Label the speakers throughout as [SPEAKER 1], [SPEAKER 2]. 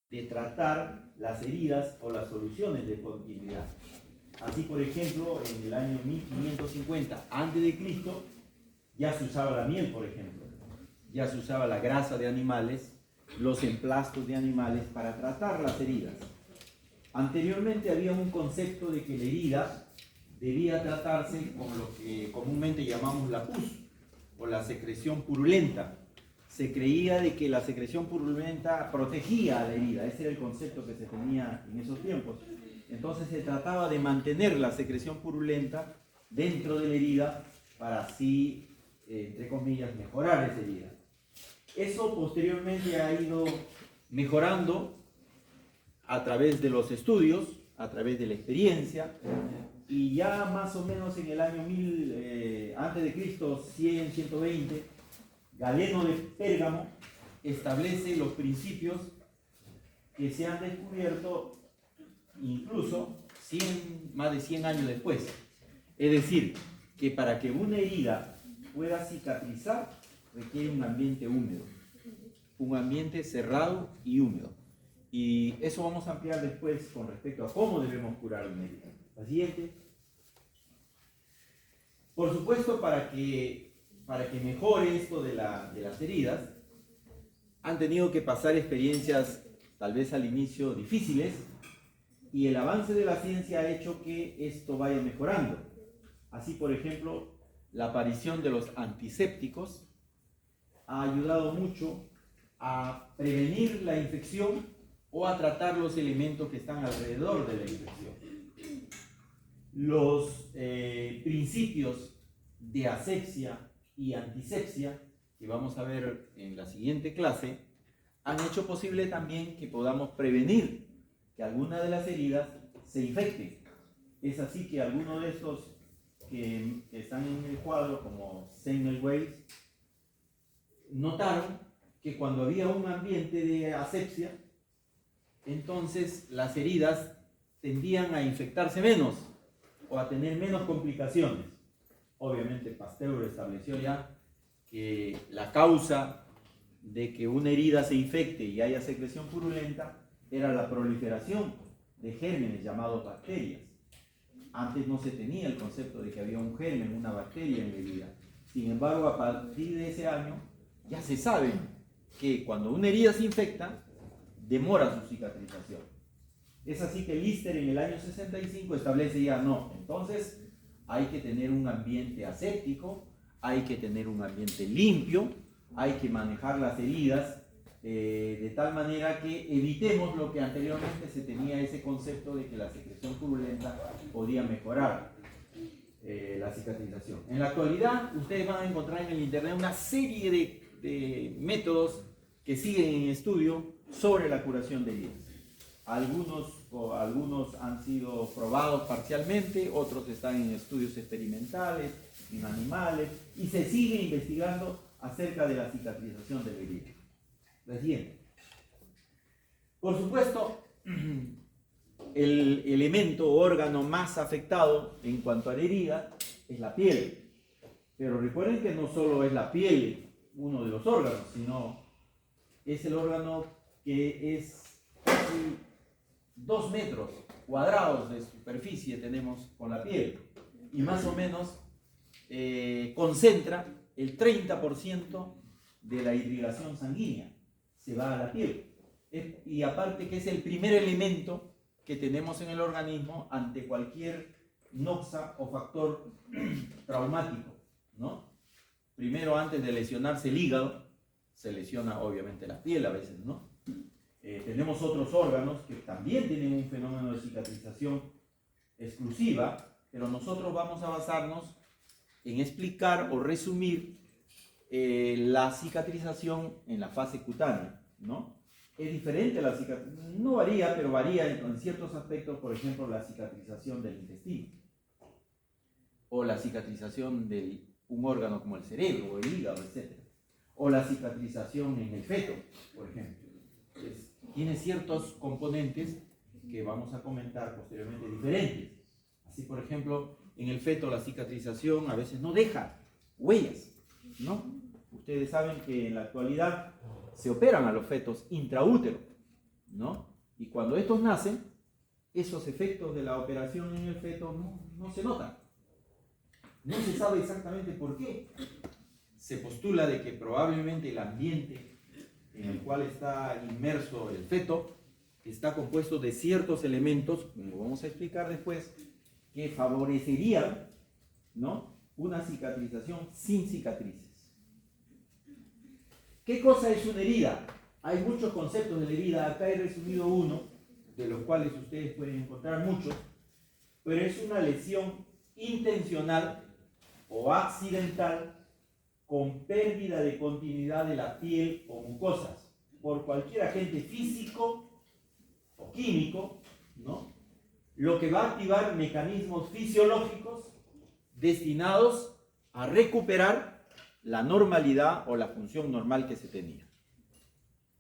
[SPEAKER 1] de tratar las heridas o las soluciones de continuidad. Así, por ejemplo, en el año 1550 a.C. ya se usaba la miel, por ejemplo, ya se usaba la grasa de animales, los emplastos de animales para tratar las heridas. Anteriormente había un concepto de que la herida debía tratarse con lo que comúnmente llamamos la pus o la secreción purulenta. Se creía de que la secreción purulenta protegía a la herida, ese era el concepto que se tenía en esos tiempos. Entonces se trataba de mantener la secreción purulenta dentro de la herida para así, entre comillas, mejorar esa herida. Eso posteriormente ha ido mejorando a través de los estudios, a través de la experiencia, y ya más o menos en el año 1000 antes de Cristo, 100, 120, Galeno de Pérgamo establece los principios que se han descubierto incluso más de 100 años después. Es decir, que para que una herida pueda cicatrizar requiere un ambiente húmedo, un ambiente cerrado y húmedo. Y eso vamos a ampliar después con respecto a cómo debemos curar una herida. La siguiente. Por supuesto, para que mejore esto de las heridas, han tenido que pasar experiencias tal vez al inicio difíciles, y el avance de la ciencia ha hecho que esto vaya mejorando. Así, por ejemplo, la aparición de los antisépticos ha ayudado mucho a prevenir la infección o a tratar los elementos que están alrededor de la infección. Los principios de asepsia y antisepsia, que vamos a ver en la siguiente clase, han hecho posible también que podamos prevenir que alguna de las heridas se infecten. Es así que algunos de estos que están en el cuadro, como Semmelweis, notaron que cuando había un ambiente de asepsia, entonces las heridas tendían a infectarse menos o a tener menos complicaciones. Obviamente Pasteur estableció ya que la causa de que una herida se infecte y haya secreción purulenta era la proliferación de gérmenes llamados bacterias. Antes no se tenía el concepto de que había un germen, una bacteria en la herida. Sin embargo, a partir de ese año ya se sabe que cuando una herida se infecta, demora su cicatrización. Es así que Lister en el año 65 establece ya no. Entonces hay que tener un ambiente aséptico, hay que tener un ambiente limpio, hay que manejar las heridas de tal manera que evitemos lo que anteriormente se tenía ese concepto de que la secreción purulenta podía mejorar la cicatrización. En la actualidad ustedes van a encontrar en el internet una serie de métodos que siguen en estudio sobre la curación de heridas. Algunos han sido probados parcialmente, otros están en estudios experimentales, en animales, y se sigue investigando acerca de la cicatrización de la herida. La siguiente. Por supuesto, el elemento o órgano más afectado en cuanto a la herida es la piel. Pero recuerden que no solo es la piel uno de los órganos, sino es el órgano que es casi 2 metros cuadrados de superficie tenemos con la piel, y más o menos concentra el 30% de la irrigación sanguínea, se va a la piel. Y aparte que es el primer elemento que tenemos en el organismo ante cualquier noxa o factor traumático, ¿no? Primero, antes de lesionarse el hígado, se lesiona obviamente la piel a veces, ¿no? Tenemos otros órganos que también tienen un fenómeno de cicatrización exclusiva, pero nosotros vamos a basarnos en explicar o resumir la cicatrización en la fase cutánea, ¿no? Es diferente la cicatrización, no varía, pero varía en ciertos aspectos, por ejemplo, la cicatrización del intestino o la cicatrización de un órgano como el cerebro o el hígado, etc. O la cicatrización en el feto, por ejemplo. Tiene ciertos componentes que vamos a comentar posteriormente diferentes. Así, por ejemplo, en el feto la cicatrización a veces no deja huellas, ¿no? Ustedes saben que en la actualidad se operan a los fetos intraútero, ¿no? Y cuando estos nacen, esos efectos de la operación en el feto no se notan. No se sabe exactamente por qué. Se postula de que probablemente el ambiente en el cual está inmerso el feto está compuesto de ciertos elementos, como vamos a explicar después, que favorecerían, ¿no?, una cicatrización sin cicatrices. ¿Qué cosa es una herida? Hay muchos conceptos de la herida. Acá he resumido uno, de los cuales ustedes pueden encontrar muchos, pero es una lesión intencional o accidental con pérdida de continuidad de la piel o mucosas por cualquier agente físico o químico, ¿no?, lo que va a activar mecanismos fisiológicos destinados a recuperar la normalidad o la función normal que se tenía.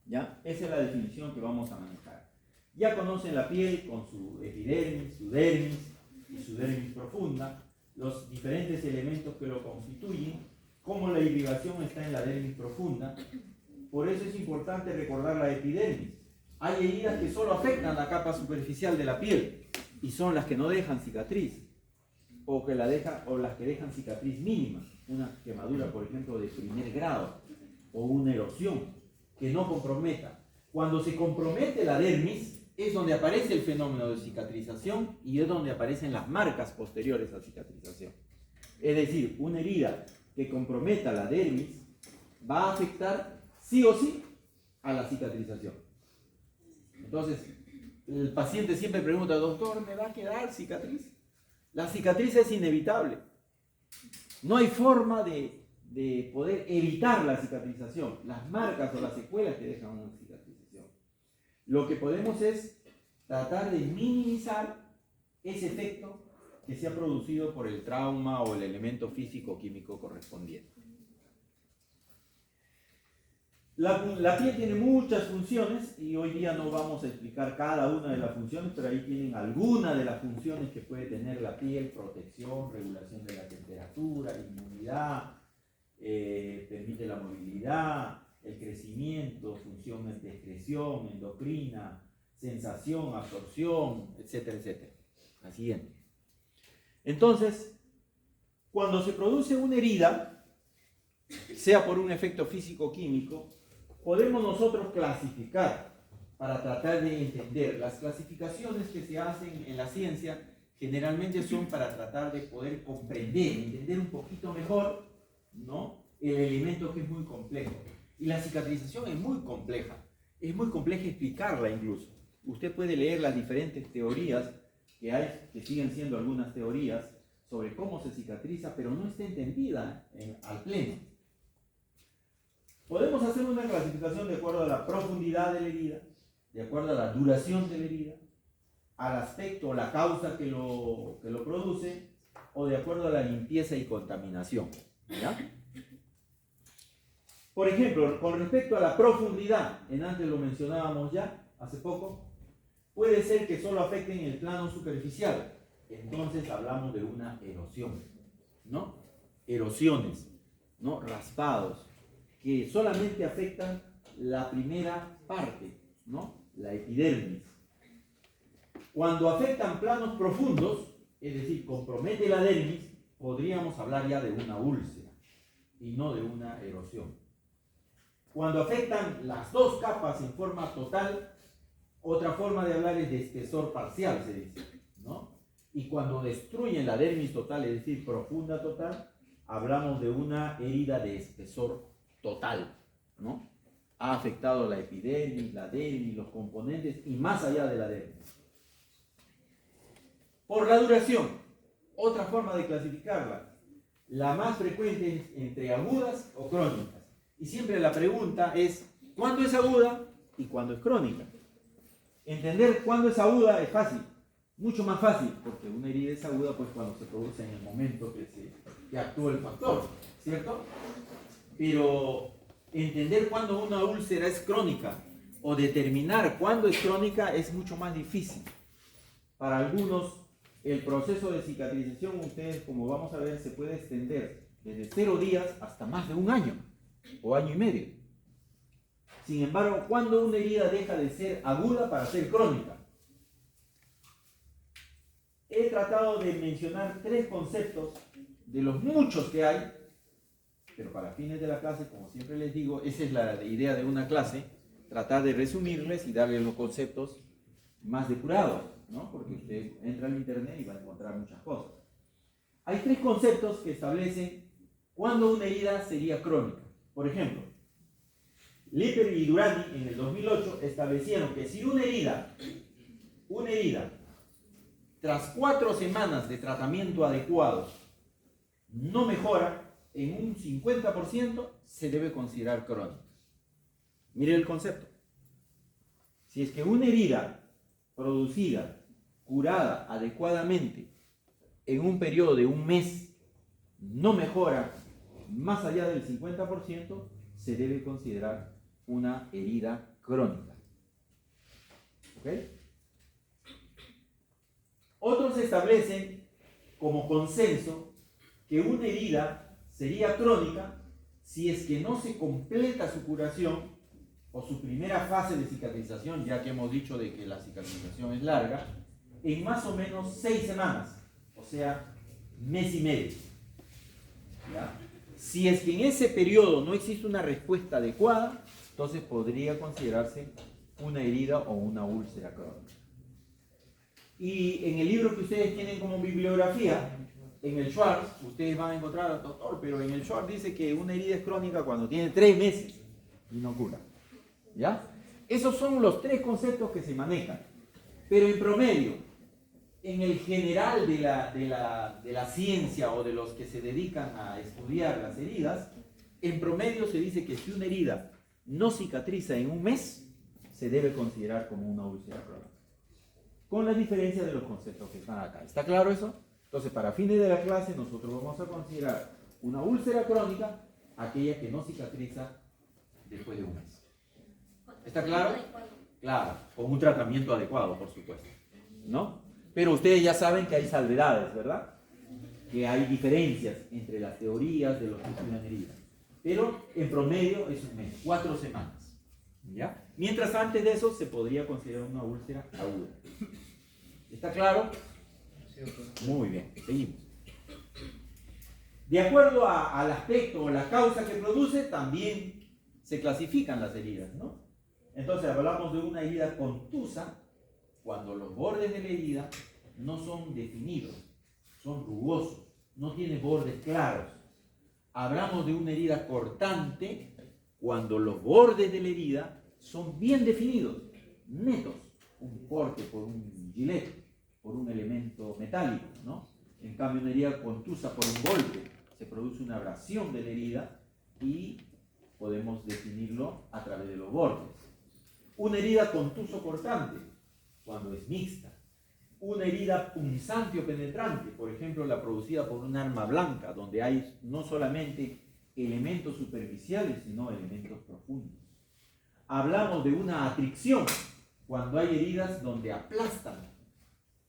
[SPEAKER 1] ¿Ya? Esa es la definición que vamos a manejar. Ya conocen la piel con su epidermis, su dermis y su dermis profunda, los diferentes elementos que lo constituyen, cómo la irrigación está en la dermis profunda. Por eso es importante recordar la epidermis. Hay heridas que solo afectan la capa superficial de la piel y son las que no dejan cicatriz, o las que dejan cicatriz mínima, una quemadura, por ejemplo, de primer grado, o una erosión que no comprometa. Cuando se compromete la dermis es donde aparece el fenómeno de cicatrización y es donde aparecen las marcas posteriores a cicatrización. Es decir, una herida que comprometa la dermis va a afectar sí o sí a la cicatrización. Entonces, el paciente siempre pregunta: doctor, ¿me va a quedar cicatriz? La cicatriz es inevitable. No hay forma de poder evitar la cicatrización, las marcas o las secuelas que dejan una cicatrización. Lo que podemos es tratar de minimizar ese efecto que se ha producido por el trauma o el elemento físico-químico correspondiente. La piel tiene muchas funciones y hoy día no vamos a explicar cada una de las funciones, pero ahí tienen algunas de las funciones que puede tener la piel: protección, regulación de la temperatura, inmunidad, permite la movilidad, el crecimiento, funciones de excreción, endocrina, sensación, absorción, etcétera, etcétera. La siguiente. Entonces, cuando se produce una herida, sea por un efecto físico-químico, podemos nosotros clasificar para tratar de entender. Las clasificaciones que se hacen en la ciencia generalmente son para tratar de poder comprender, entender un poquito mejor, ¿no?, el elemento que es muy complejo. Y la cicatrización es muy compleja explicarla incluso. Usted puede leer las diferentes teorías que hay, que siguen siendo algunas teorías, sobre cómo se cicatriza, pero no está entendida al pleno. Podemos hacer una clasificación de acuerdo a la profundidad de la herida, de acuerdo a la duración de la herida, al aspecto o la causa que lo produce, o de acuerdo a la limpieza y contaminación. ¿Ya? Por ejemplo, con respecto a la profundidad, antes lo mencionábamos ya, hace poco, puede ser que solo afecten el plano superficial. Entonces hablamos de una erosión, ¿no? Erosiones, ¿no? Raspados, que solamente afectan la primera parte, ¿no?, la epidermis. Cuando afectan planos profundos, es decir, compromete la dermis, podríamos hablar ya de una úlcera y no de una erosión. Cuando afectan las dos capas en forma total, otra forma de hablar es de espesor parcial, se dice, ¿no? Y cuando destruyen la dermis total, es decir, profunda total, hablamos de una herida de espesor total, ¿no? Ha afectado la epidermis, la dermis, los componentes y más allá de la dermis. Por la duración, otra forma de clasificarla, la más frecuente es entre agudas o crónicas. Y siempre la pregunta es: ¿cuándo es aguda y cuándo es crónica? Entender cuándo es aguda es fácil, mucho más fácil, porque una herida es aguda pues cuando se produce en el momento que actúa el factor, ¿cierto? Pero entender cuándo una úlcera es crónica o determinar cuándo es crónica es mucho más difícil. Para algunos, el proceso de cicatrización, ustedes, como vamos a ver, se puede extender desde 0 días hasta más de 1 año o año y medio. Sin embargo, ¿cuándo una herida deja de ser aguda para ser crónica? He tratado de mencionar 3 conceptos de los muchos que hay, pero para fines de la clase, como siempre les digo, esa es la idea de una clase, tratar de resumirles y darles los conceptos más depurados, ¿no? Porque usted entra al internet y va a encontrar muchas cosas. Hay 3 conceptos que establecen cuándo una herida sería crónica. Por ejemplo, Lipper y Durani en el 2008 establecieron que si una herida, tras 4 semanas de tratamiento adecuado, no mejora en un 50%, se debe considerar crónica. Mire el concepto. Si es que una herida producida, curada adecuadamente en un periodo de un mes, no mejora más allá del 50%, se debe considerar una herida crónica. ¿Ok? Otros establecen como consenso que una herida sería crónica si es que no se completa su curación o su primera fase de cicatrización, ya que hemos dicho de que la cicatrización es larga, en más o menos 6 semanas, o sea, mes y medio. ¿Ya? Si es que en ese periodo no existe una respuesta adecuada, entonces podría considerarse una herida o una úlcera crónica. Y en el libro que ustedes tienen como bibliografía, en el Schwartz, ustedes van a encontrar, doctor, pero en el Schwartz dice que una herida es crónica cuando tiene 3 meses y no cura. ¿Ya? Esos son los 3 conceptos que se manejan. Pero en promedio, en el general de la ciencia o de los que se dedican a estudiar las heridas, en promedio se dice que si una herida no cicatriza en un mes, se debe considerar como una úlcera crónica. Con la diferencia de los conceptos que están acá. ¿Está claro eso? Entonces, para fines de la clase, nosotros vamos a considerar una úlcera crónica aquella que no cicatriza después de un mes. ¿Está claro? Claro, con un tratamiento adecuado, por supuesto, ¿no? Pero ustedes ya saben que hay salvedades, ¿verdad? Que hay diferencias entre las teorías de los que estudian heridas. Pero en promedio es un mes, 4 semanas. ¿Ya? Mientras antes de eso se podría considerar una úlcera aguda. ¿Está claro? Muy bien, seguimos. De acuerdo al aspecto o la causa que produce, también se clasifican las heridas, ¿no? Entonces hablamos de una herida contusa cuando los bordes de la herida no son definidos, son rugosos, no tienen bordes claros. Hablamos de una herida cortante cuando los bordes de la herida son bien definidos, netos, un corte por un gilet, por un elemento metálico, ¿no? En cambio, una herida contusa por un golpe, se produce una abrasión de la herida y podemos definirlo a través de los bordes. Una herida contuso cortante, cuando es mixta. Una herida punzante o penetrante, por ejemplo, la producida por un arma blanca, donde hay no solamente elementos superficiales, sino elementos profundos. Hablamos de una atricción, cuando hay heridas donde aplastan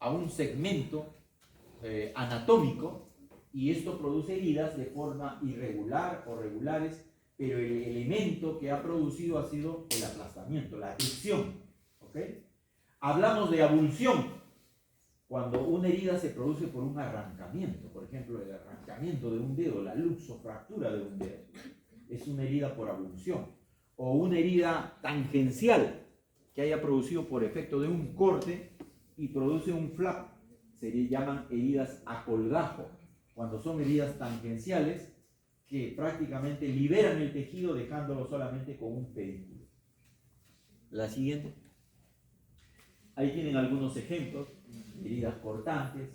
[SPEAKER 1] a un segmento anatómico y esto produce heridas de forma irregular o regulares, pero el elemento que ha producido ha sido el aplastamiento, la atricción. ¿Okay? Hablamos de abulsión, cuando una herida se produce por un arrancamiento, por ejemplo, el arrancamiento de un dedo, la luxofractura de un dedo, es una herida por abulsión. O una herida tangencial que haya producido por efecto de un corte y produce un flap, se llaman heridas a colgajo, cuando son heridas tangenciales que prácticamente liberan el tejido dejándolo solamente con un pedículo. La siguiente. Ahí tienen algunos ejemplos: heridas cortantes,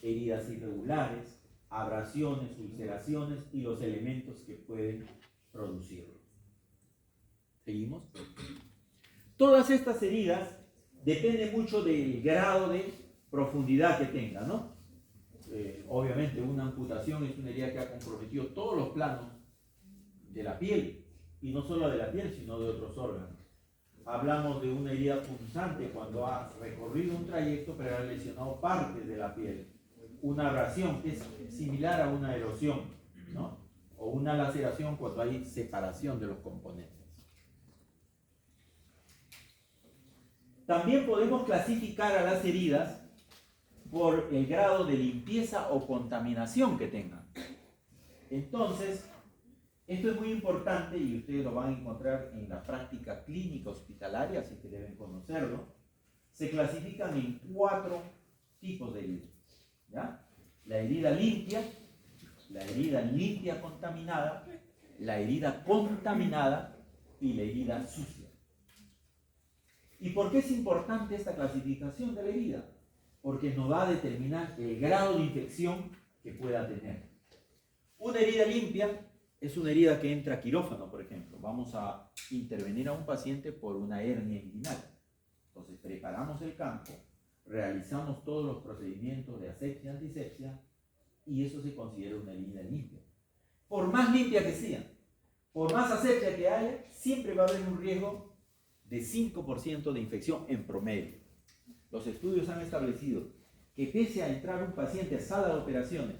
[SPEAKER 1] heridas irregulares, abrasiones, ulceraciones y los elementos que pueden producirlo. ¿Seguimos? Todas estas heridas dependen mucho del grado de profundidad que tengan, ¿no? Obviamente una amputación es una herida que ha comprometido todos los planos de la piel, y no solo de la piel, sino de otros órganos. Hablamos de una herida punzante cuando ha recorrido un trayecto pero ha lesionado partes de la piel. Una abrasión que es similar a una erosión, ¿no? O una laceración cuando hay separación de los componentes. También podemos clasificar a las heridas por el grado de limpieza o contaminación que tengan. Entonces, esto es muy importante y ustedes lo van a encontrar en la práctica clínica hospitalaria, así que deben conocerlo. Se clasifican en 4 tipos de heridas, ¿ya? La herida limpia contaminada, la herida contaminada y la herida sucia. ¿Y por qué es importante esta clasificación de la herida? Porque nos va a determinar el grado de infección que pueda tener. Una herida limpia es una herida que entra a quirófano, por ejemplo. Vamos a intervenir a un paciente por una hernia inguinal. Entonces preparamos el campo, realizamos todos los procedimientos de asepsia y antisepsia y eso se considera una herida limpia. Por más limpia que sea, por más asepsia que haya, siempre va a haber un riesgo de 5% de infección en promedio. Los estudios han establecido que pese a entrar un paciente a sala de operaciones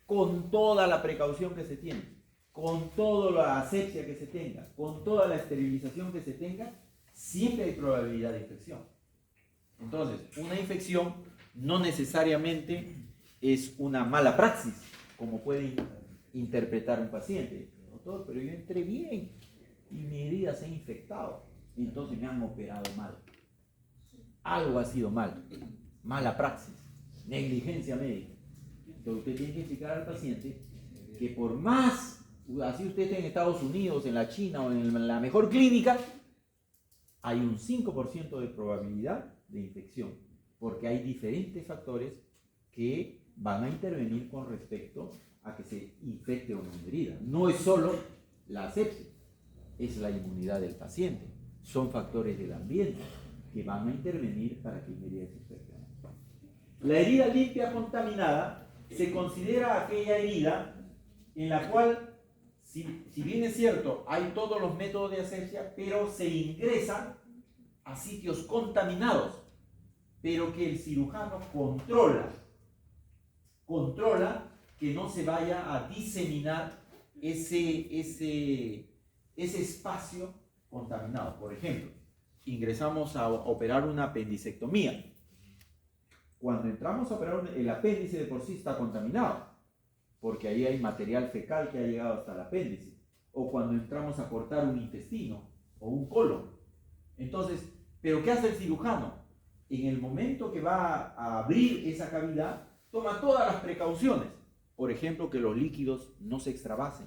[SPEAKER 1] con toda la precaución que se tiene, con toda la asepsia que se tenga, con toda la esterilización que se tenga, siempre hay probabilidad de infección. Entonces, una infección no necesariamente es una mala praxis, como puede interpretar un paciente. Doctor, pero yo entré bien y mi herida se ha infectado, y entonces me han operado mal. Algo ha sido mal, mala praxis, negligencia médica. Entonces usted tiene que explicar al paciente que por más, así usted esté en Estados Unidos, en la China o en la mejor clínica, hay un 5% de probabilidad de infección, porque hay diferentes factores que van a intervenir con respecto a que se infecte una herida. No es solo la asepsia, es la inmunidad del paciente, son factores del ambiente que van a intervenir para que una herida se infecte. La herida limpia contaminada se considera aquella herida en la cual, si bien es cierto, hay todos los métodos de asepsia, pero se ingresa a sitios contaminados, pero que el cirujano controla que no se vaya a diseminar ese espacio contaminado. Por ejemplo, ingresamos a operar una apendicectomía. Cuando entramos a operar, el apéndice de por sí está contaminado, porque ahí hay material fecal que ha llegado hasta el apéndice. O cuando entramos a cortar un intestino o un colon. Entonces, ¿pero qué hace el cirujano? En el momento que va a abrir esa cavidad, toma todas las precauciones. Por ejemplo, que los líquidos no se extravasen.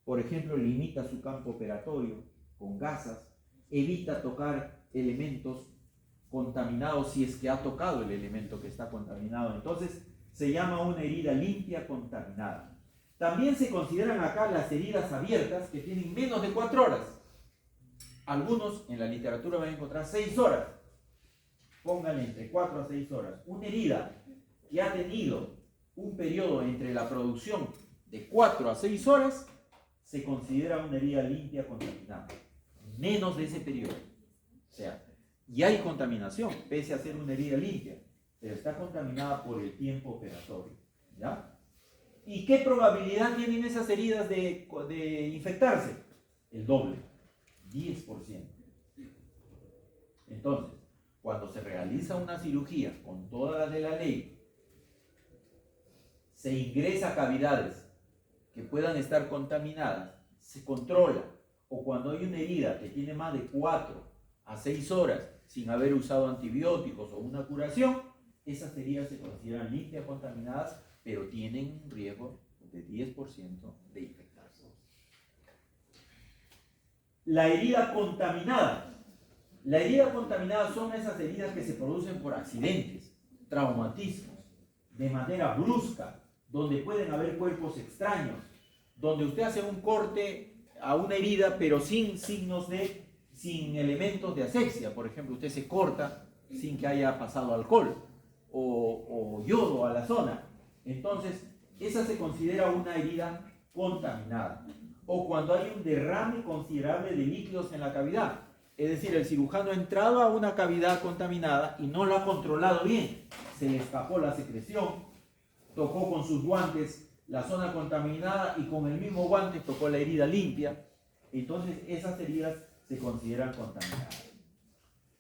[SPEAKER 1] Por ejemplo, limita su campo operatorio con gasas, evita tocar elementos contaminados si es que ha tocado el elemento que está contaminado. Entonces, se llama una herida limpia contaminada. También se consideran acá las heridas abiertas que tienen menos de 4 horas. Algunos en la literatura van a encontrar 6 horas. Pónganle entre 4 a 6 horas. Una herida que ha tenido un periodo entre la producción de 4 a 6 horas se considera una herida limpia contaminada. Menos de ese periodo. O sea, ya hay contaminación, pese a ser una herida limpia, pero está contaminada por el tiempo operatorio. ¿Ya? ¿Y qué probabilidad tienen esas heridas de infectarse? El doble, 10%. Entonces, cuando se realiza una cirugía con todas las de la ley, se ingresa cavidades que puedan estar contaminadas, se controla, o cuando hay una herida que tiene más de 4 a 6 horas sin haber usado antibióticos o una curación, esas heridas se consideran limpias contaminadas, pero tienen un riesgo de 10% de infectarse. La herida contaminada. La herida contaminada son esas heridas que se producen por accidentes, traumatismos, de manera brusca, donde pueden haber cuerpos extraños, donde usted hace un corte a una herida, pero sin elementos de asepsia. Por ejemplo, usted se corta sin que haya pasado alcohol o yodo a la zona. Entonces, esa se considera una herida contaminada. O cuando hay un derrame considerable de líquidos en la cavidad. Es decir, el cirujano ha entrado a una cavidad contaminada y no lo ha controlado bien. Se le escapó la secreción, tocó con sus guantes la zona contaminada y con el mismo guante tocó la herida limpia. Entonces, esas heridas se consideran contaminadas.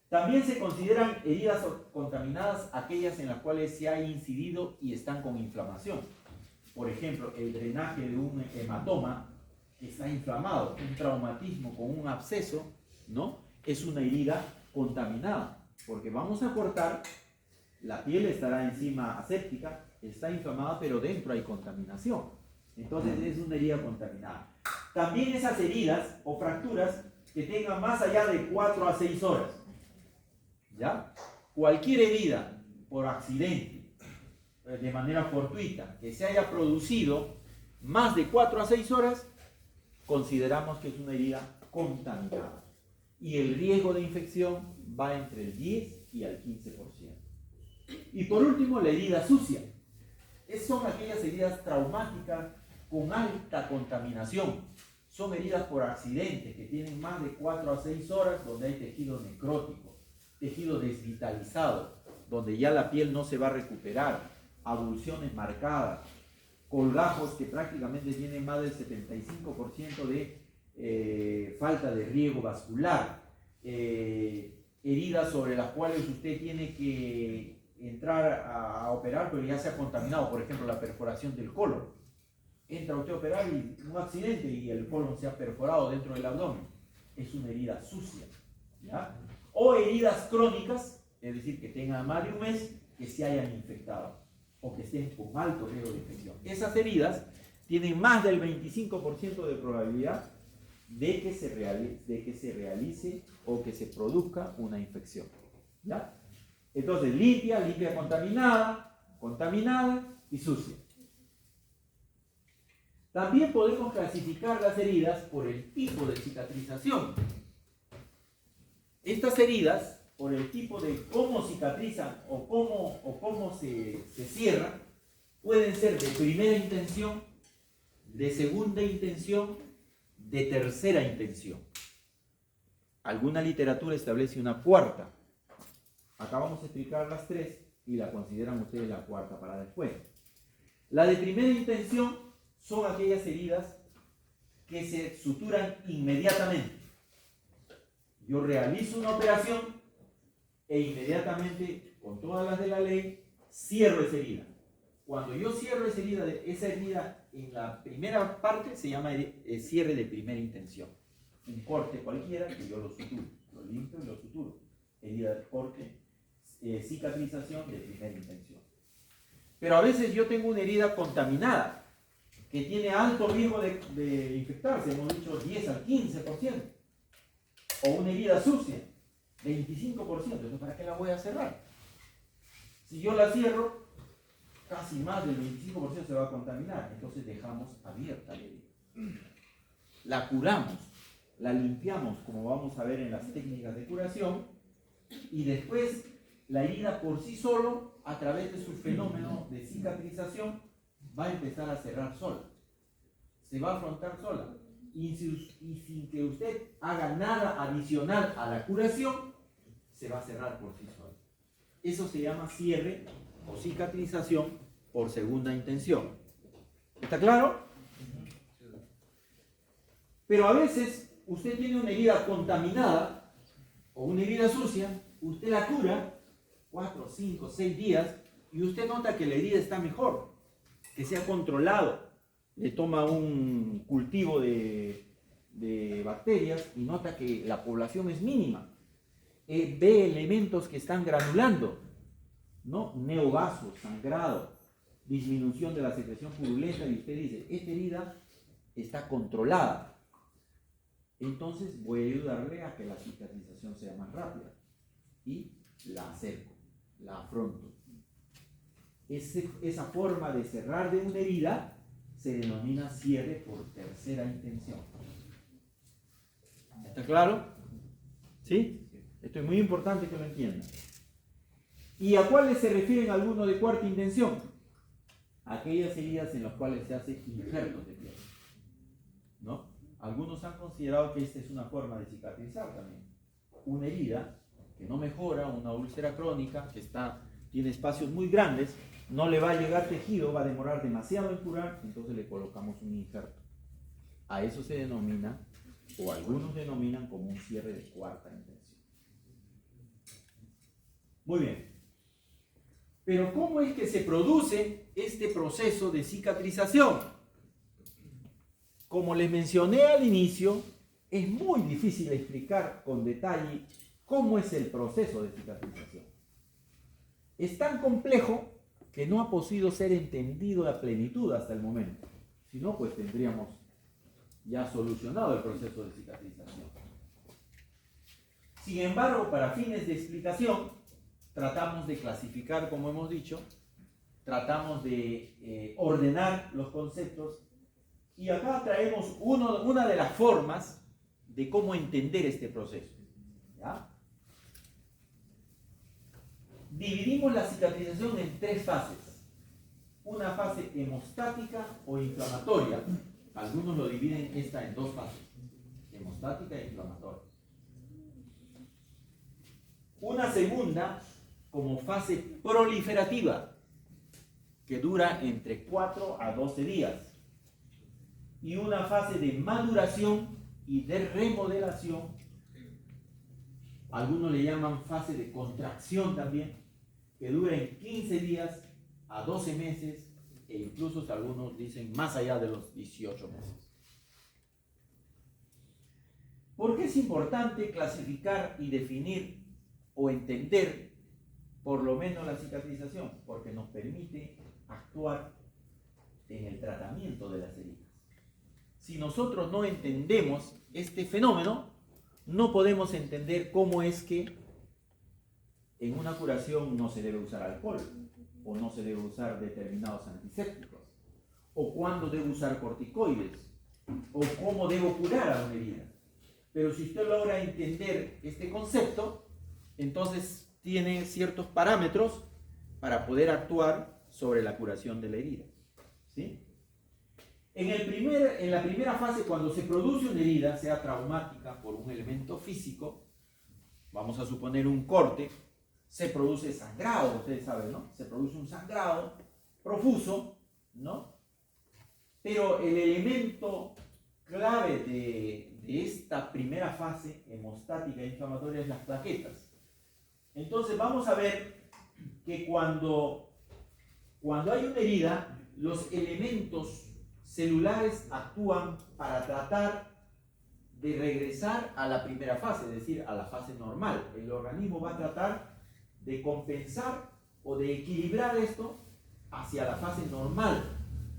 [SPEAKER 1] También se consideran heridas contaminadas aquellas en las cuales se ha incidido y están con inflamación. Por ejemplo, el drenaje de un hematoma que está inflamado, un traumatismo con un absceso, ¿no? Es una herida contaminada, porque vamos a cortar, la piel estará encima aséptica, está inflamada, pero dentro hay contaminación. Entonces es una herida contaminada. También esas heridas o fracturas que tengan más allá de 4 a 6 horas. ¿Ya? Cualquier herida por accidente, de manera fortuita, que se haya producido más de 4 a 6 horas, consideramos que es una herida contaminada. Y el riesgo de infección va entre el 10 y al 15%. Y por último, la herida sucia. Son aquellas heridas traumáticas con alta contaminación. Son heridas por accidente que tienen más de 4 a 6 horas, donde hay tejido necrótico, tejido desvitalizado, donde ya la piel no se va a recuperar, abulsiones marcadas, colgajos que prácticamente tienen más del 75% de falta de riego vascular, heridas sobre las cuales usted tiene que entrar a operar, pero ya se ha contaminado, por ejemplo, la perforación del colon. Entra usted a operar y un accidente y el colon se ha perforado dentro del abdomen. Es una herida sucia, ¿ya? O heridas crónicas, es decir, que tengan más de un mes que se hayan infectado o que estén con alto riesgo de infección. Esas heridas tienen más del 25% de probabilidad de que se realice o que se produzca una infección, ¿ya? Entonces, limpia, contaminada y sucia. También podemos clasificar las heridas por el tipo de cicatrización. Estas heridas, por el tipo de cómo cicatrizan o cómo se cierran, pueden ser de primera intención, de segunda intención, de tercera intención. Alguna literatura establece una cuarta. Acá vamos a explicar las tres y la consideran ustedes la cuarta para después. La de primera intención son aquellas heridas que se suturan inmediatamente. Yo realizo una operación e inmediatamente, con todas las de la ley, cierro esa herida. Cuando yo cierro esa herida en la primera parte se llama cierre de primera intención. Un corte cualquiera que yo lo suturo, lo limpio y lo suturo. Herida de corte, cicatrización de primera intención. Pero a veces yo tengo una herida contaminada que tiene alto riesgo de infectarse, hemos dicho 10 al 15%, o una herida sucia, 25%, entonces ¿para qué la voy a cerrar? Si yo la cierro, casi más del 25% se va a contaminar, entonces dejamos abierta la herida. La curamos, la limpiamos, como vamos a ver en las técnicas de curación, y después la herida por sí solo, a través de su fenómeno de cicatrización, va a empezar a cerrar sola, se va a afrontar sola, y sin que usted haga nada adicional a la curación, se va a cerrar por sí sola. Eso se llama cierre o cicatrización por segunda intención. ¿Está claro? Pero a veces usted tiene una herida contaminada o una herida sucia, usted la cura 4, 5, 6 días y usted nota que la herida está mejor, que se ha controlado, le toma un cultivo de bacterias y nota que la población es mínima, ve elementos que están granulando, ¿no? Neovaso, sangrado, disminución de la secreción purulenta, y usted dice, esta herida está controlada, entonces voy a ayudarle a que la cicatrización sea más rápida y la acerco, la afronto. Esa forma de cerrar de una herida se denomina cierre por tercera intención. ¿Está claro? ¿Sí? Esto es muy importante que lo entiendan. ¿Y a cuáles se refieren algunos de cuarta intención? Aquellas heridas en las cuales se hacen injertos de piel, ¿no? Algunos han considerado que esta es una forma de cicatrizar también. Una herida que no mejora, una úlcera crónica que tiene espacios muy grandes, no le va a llegar tejido, va a demorar demasiado en curar, entonces le colocamos un injerto. A eso se denomina, o algunos denominan como un cierre de cuarta intención. Muy bien. Pero ¿cómo es que se produce este proceso de cicatrización? Como les mencioné al inicio, es muy difícil explicar con detalle cómo es el proceso de cicatrización. Es tan complejo que no ha podido ser entendido a plenitud hasta el momento. Si no, pues tendríamos ya solucionado el proceso de cicatrización. Sin embargo, para fines de explicación, tratamos de clasificar, como hemos dicho, tratamos de ordenar los conceptos, y acá traemos una de las formas de cómo entender este proceso. ¿Ya? Dividimos la cicatrización en 3 fases. Una fase hemostática o inflamatoria. Algunos lo dividen esta en 2 fases, hemostática e inflamatoria. Una segunda como fase proliferativa, que dura entre 4 a 12 días. Y una fase de maduración y de remodelación, algunos le llaman fase de contracción también, que dura en 15 días a 12 meses, e incluso algunos dicen más allá de los 18 meses. ¿Por qué es importante clasificar y definir o entender por lo menos la cicatrización? Porque nos permite actuar en el tratamiento de las heridas. Si nosotros no entendemos este fenómeno, no podemos entender cómo es que en una curación no se debe usar alcohol, o no se debe usar determinados antisépticos, o cuándo debo usar corticoides, o cómo debo curar a una herida. Pero si usted logra entender este concepto, entonces tiene ciertos parámetros para poder actuar sobre la curación de la herida. ¿Sí? En la primera fase, cuando se produce una herida, sea traumática por un elemento físico, vamos a suponer un corte, se produce sangrado, ustedes saben, ¿no? Se produce un sangrado profuso, ¿no? Pero el elemento clave de esta primera fase hemostática e inflamatoria es las plaquetas. Entonces vamos a ver que cuando hay una herida, los elementos celulares actúan para tratar de regresar a la primera fase, es decir, a la fase normal. El organismo va a tratar de compensar o de equilibrar esto hacia la fase normal,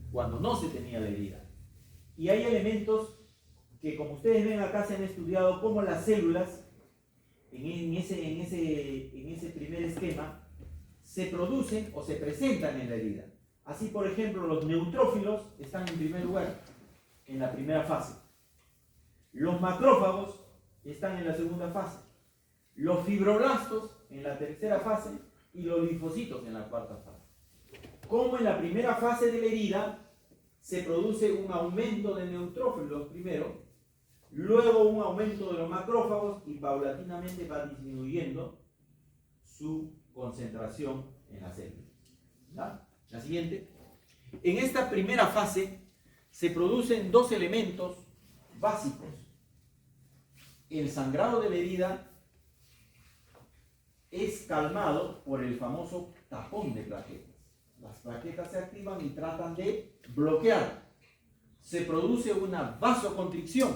[SPEAKER 1] cuando no se tenía la herida. Y hay elementos que, como ustedes ven acá, se han estudiado cómo las células, en ese primer esquema, se producen o se presentan en la herida. Así, por ejemplo, los neutrófilos están en primer lugar, en la primera fase. Los macrófagos están en la segunda fase. Los fibroblastos en la tercera fase y los linfocitos en la cuarta fase. Como en la primera fase de la herida se produce un aumento de neutrófilos primero, luego un aumento de los macrófagos y paulatinamente va disminuyendo su concentración en la célula. ¿Ya? La siguiente. En esta primera fase se producen 2 elementos básicos. El sangrado de la herida es calmado por el famoso tapón de plaquetas. Las plaquetas se activan y tratan de bloquear. Se produce una vasoconstricción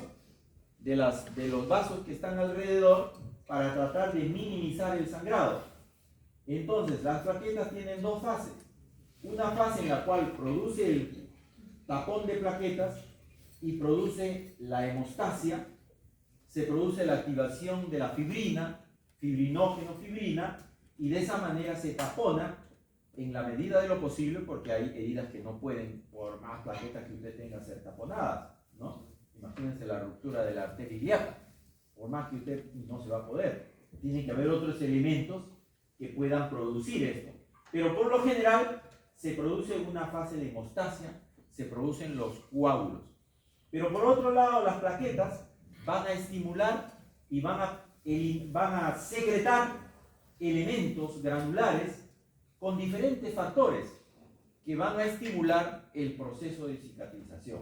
[SPEAKER 1] de los vasos que están alrededor para tratar de minimizar el sangrado. Entonces, las plaquetas tienen 2 fases. Una fase en la cual produce el tapón de plaquetas y produce la hemostasia, se produce la activación de la fibrina, fibrinógeno-fibrina, y de esa manera se tapona en la medida de lo posible, porque hay heridas que no pueden, por más plaquetas que usted tenga, ser taponadas, ¿no? Imagínense la ruptura de la arteria ilíaca, por más que usted no se va a poder. Tiene que haber otros elementos que puedan producir esto. Pero por lo general se produce una fase de hemostasia, se producen los coágulos. Pero por otro lado, las plaquetas van a estimular y van a secretar elementos granulares con diferentes factores que van a estimular el proceso de cicatrización.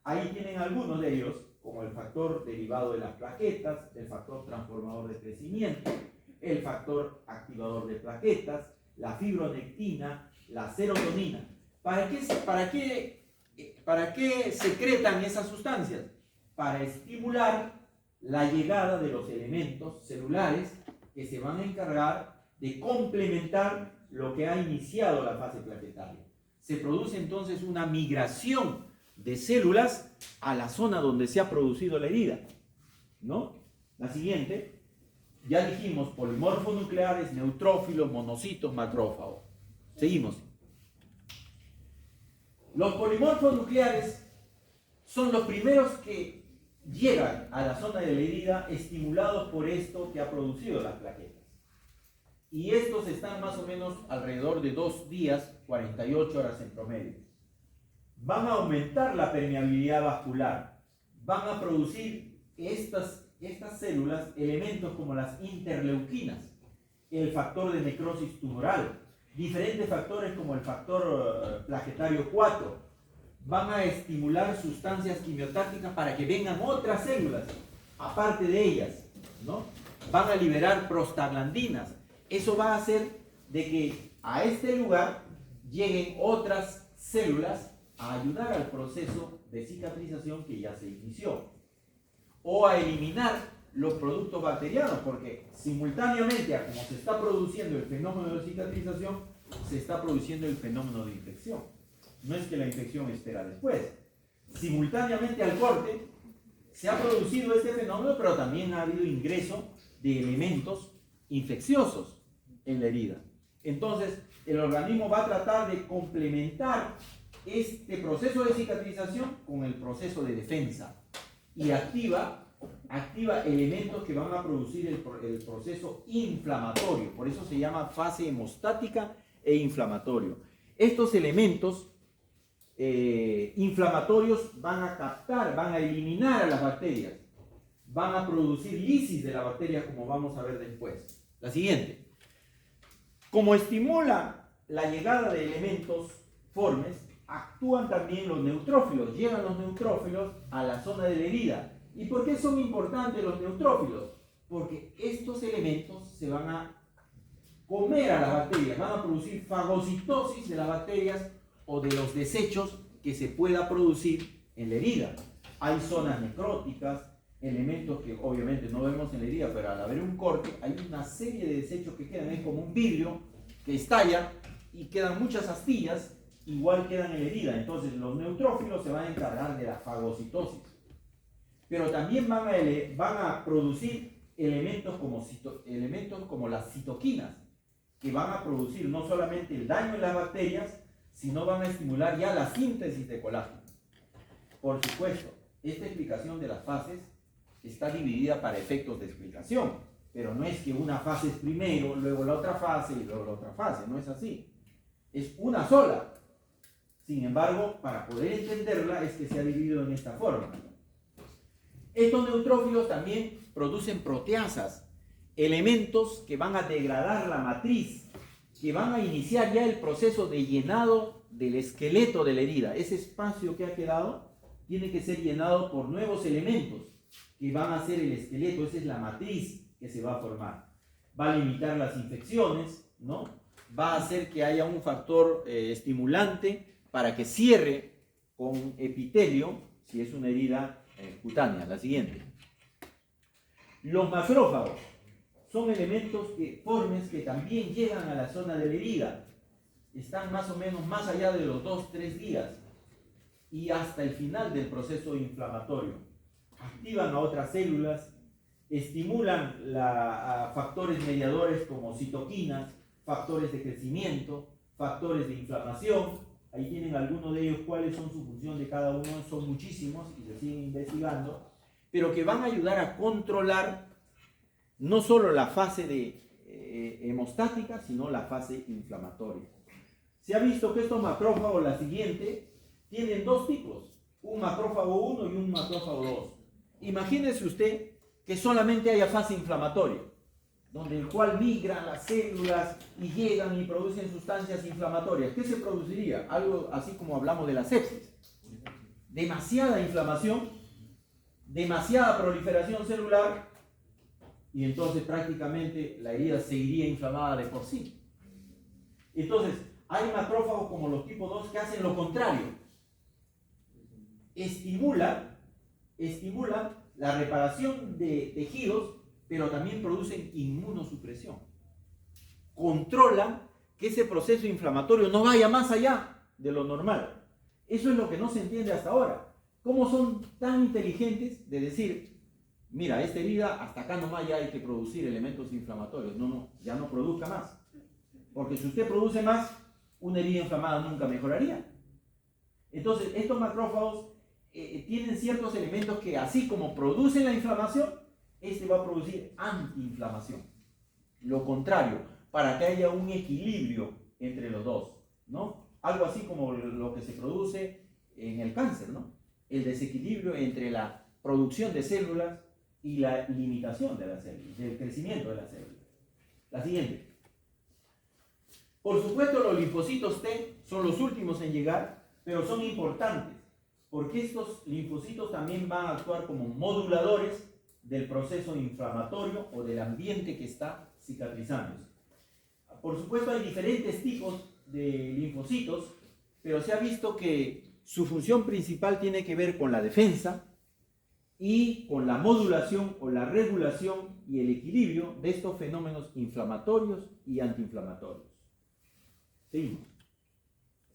[SPEAKER 1] Ahí tienen algunos de ellos, como el factor derivado de las plaquetas, el factor transformador de crecimiento, el factor activador de plaquetas, la fibronectina, la serotonina. ¿Para qué secretan esas sustancias? Para estimular la llegada de los elementos celulares que se van a encargar de complementar lo que ha iniciado la fase plaquetaria. Se produce entonces una migración de células a la zona donde se ha producido la herida, ¿no? La siguiente, ya dijimos, polimorfonucleares, neutrófilos, monocitos, macrófagos. Seguimos. Los polimorfonucleares son los primeros que llegan a la zona de la herida estimulados por esto que ha producido las plaquetas. Y estos están más o menos alrededor de 2 días, 48 horas en promedio. Van a aumentar la permeabilidad vascular, van a producir estas células elementos como las interleuquinas, el factor de necrosis tumoral, diferentes factores como el factor plaquetario 4, van a estimular sustancias quimiotácticas para que vengan otras células, aparte de ellas, ¿no? Van a liberar prostaglandinas. Eso va a hacer de que a este lugar lleguen otras células a ayudar al proceso de cicatrización que ya se inició, o a eliminar los productos bacterianos, porque simultáneamente a como se está produciendo el fenómeno de cicatrización, se está produciendo el fenómeno de infección. No es que la infección espera después. Simultáneamente al corte se ha producido este fenómeno, pero también ha habido ingreso de elementos infecciosos en la herida. Entonces, el organismo va a tratar de complementar este proceso de cicatrización con el proceso de defensa y activa elementos que van a producir el proceso inflamatorio. Por eso se llama fase hemostática e inflamatorio. Estos elementos inflamatorios van a captar, van a eliminar a las bacterias, van a producir lisis de la bacteria, como vamos a ver después. La siguiente. Como estimula la llegada de elementos formes, actúan también los neutrófilos. Llegan los neutrófilos a la zona de la herida. ¿Y por qué son importantes los neutrófilos? Porque estos elementos se van a comer a las bacterias, van a producir fagocitosis de las bacterias o de los desechos que se pueda producir en la herida. Hay zonas necróticas, elementos que obviamente no vemos en la herida, pero al haber un corte hay una serie de desechos que quedan, es como un vidrio que estalla y quedan muchas astillas, igual quedan en la herida. Entonces los neutrófilos se van a encargar de la fagocitosis, pero también van a producir elementos como las citoquinas, que van a producir no solamente el daño en las bacterias, sino van a estimular ya la síntesis de colágeno. Por supuesto, esta explicación de las fases está dividida para efectos de explicación, pero no es que una fase es primero, luego la otra fase y luego la otra fase, no es así. Es una sola. Sin embargo, para poder entenderla es que se ha dividido en esta forma. Estos neutrófilos también producen proteasas, elementos que van a degradar la matriz, que van a iniciar ya el proceso de llenado del esqueleto de la herida. Ese espacio que ha quedado tiene que ser llenado por nuevos elementos que van a ser el esqueleto. Esa es la matriz que se va a formar. Va a limitar las infecciones, ¿no? Va a hacer que haya un factor estimulante para que cierre con epitelio, si es una herida cutánea. La siguiente. Los macrófagos son elementos formes que también llegan a la zona de la herida. Están más o menos más allá de los 2-3 días y hasta el final del proceso inflamatorio. Activan a otras células, estimulan a factores mediadores como citoquinas, factores de crecimiento, factores de inflamación. Ahí tienen algunos de ellos, cuáles son su función de cada uno, son muchísimos y se siguen investigando, pero que van a ayudar a controlar no solo la fase hemostática, sino la fase inflamatoria. Se ha visto que estos macrófagos, la siguiente, tienen 2 tipos, un macrófago 1 y un macrófago 2. Imagínese usted que solamente haya fase inflamatoria, donde el cual migran las células y llegan y producen sustancias inflamatorias. ¿Qué se produciría? Algo así como hablamos de la sepsis. Demasiada inflamación, demasiada proliferación celular, y entonces prácticamente la herida seguiría inflamada de por sí. Entonces, hay macrófagos como los tipo 2 que hacen lo contrario. Estimulan la reparación de tejidos, pero también producen inmunosupresión. Controlan que ese proceso inflamatorio no vaya más allá de lo normal. Eso es lo que no se entiende hasta ahora. ¿Cómo son tan inteligentes de decir, mira, esta herida hasta acá nomás ya hay que producir elementos inflamatorios? No, ya no produzca más. Porque si usted produce más, una herida inflamada nunca mejoraría. Entonces, estos macrófagos tienen ciertos elementos que, así como producen la inflamación, este va a producir antiinflamación. Lo contrario, para que haya un equilibrio entre los dos, ¿no? Algo así como lo que se produce en el cáncer, ¿no? El desequilibrio entre la producción de células y la limitación de las células, del crecimiento de las células. La siguiente. Por supuesto, los linfocitos T son los últimos en llegar, pero son importantes, porque estos linfocitos también van a actuar como moduladores del proceso inflamatorio o del ambiente que está cicatrizando. Por supuesto, hay diferentes tipos de linfocitos, pero se ha visto que su función principal tiene que ver con la defensa y con la modulación o la regulación y el equilibrio de estos fenómenos inflamatorios y antiinflamatorios.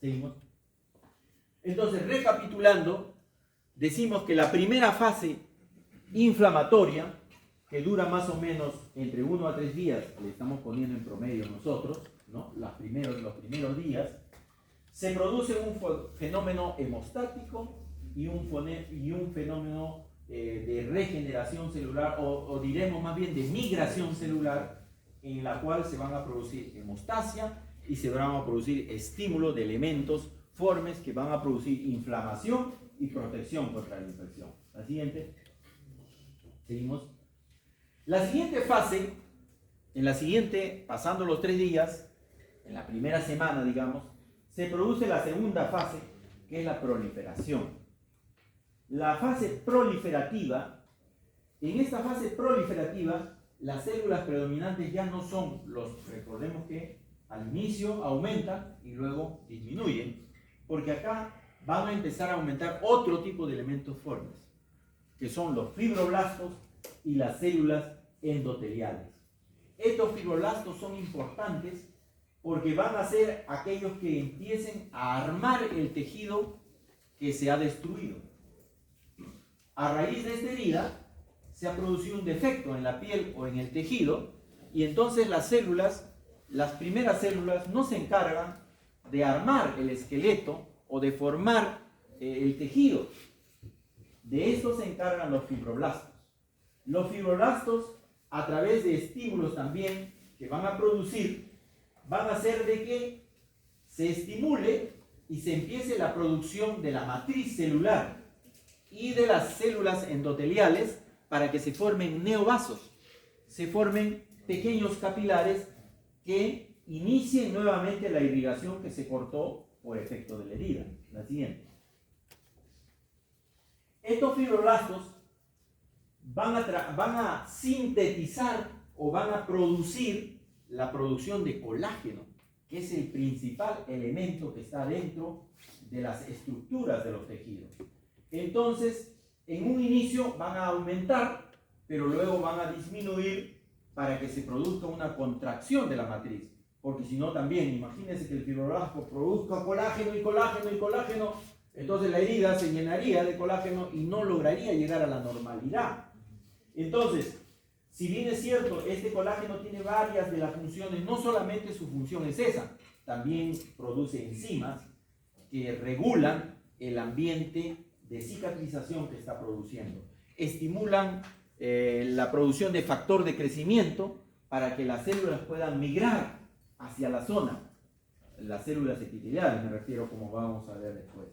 [SPEAKER 1] Seguimos. Entonces, recapitulando, decimos que la primera fase inflamatoria, que dura más o menos entre 1 a 3 días, le estamos poniendo en promedio nosotros, ¿no? Los primeros días, se produce un fenómeno hemostático y un fenómeno de regeneración celular, o diremos más bien de migración celular, en la cual se van a producir hemostasia y se van a producir estímulos de elementos formes que van a producir inflamación y protección contra la infección. La siguiente. Seguimos. La siguiente fase, pasando los 3 días, en la primera semana, digamos, se produce la segunda fase, que es la proliferación. La fase proliferativa, en esta fase proliferativa, las células predominantes ya no son recordemos que al inicio aumentan y luego disminuyen, porque acá van a empezar a aumentar otro tipo de elementos formes, que son los fibroblastos y las células endoteliales. Estos fibroblastos son importantes porque van a ser aquellos que empiecen a armar el tejido que se ha destruido. A raíz de esta herida se ha producido un defecto en la piel o en el tejido, y entonces las primeras células no se encargan de armar el esqueleto o de formar el tejido. De esto se encargan los fibroblastos. Los fibroblastos, a través de estímulos también que van a producir, van a hacer de que se estimule y se empiece la producción de la matriz celular y de las células endoteliales para que se formen neovasos, se formen pequeños capilares que inicien nuevamente la irrigación que se cortó por efecto de la herida. La siguiente. Estos fibroblastos van a sintetizar o van a producir la producción de colágeno, que es el principal elemento que está dentro de las estructuras de los tejidos. Entonces, en un inicio van a aumentar, pero luego van a disminuir para que se produzca una contracción de la matriz. Porque si no también, imagínense que el fibroblasto produzca colágeno y colágeno y colágeno, entonces la herida se llenaría de colágeno y no lograría llegar a la normalidad. Entonces, si bien es cierto, este colágeno tiene varias de las funciones, no solamente su función es esa, también produce enzimas que regulan el ambiente de cicatrización que está produciendo. Estimulan la producción de factor de crecimiento para que las células puedan migrar hacia la zona. Las células epiteliales, me refiero, como vamos a ver después.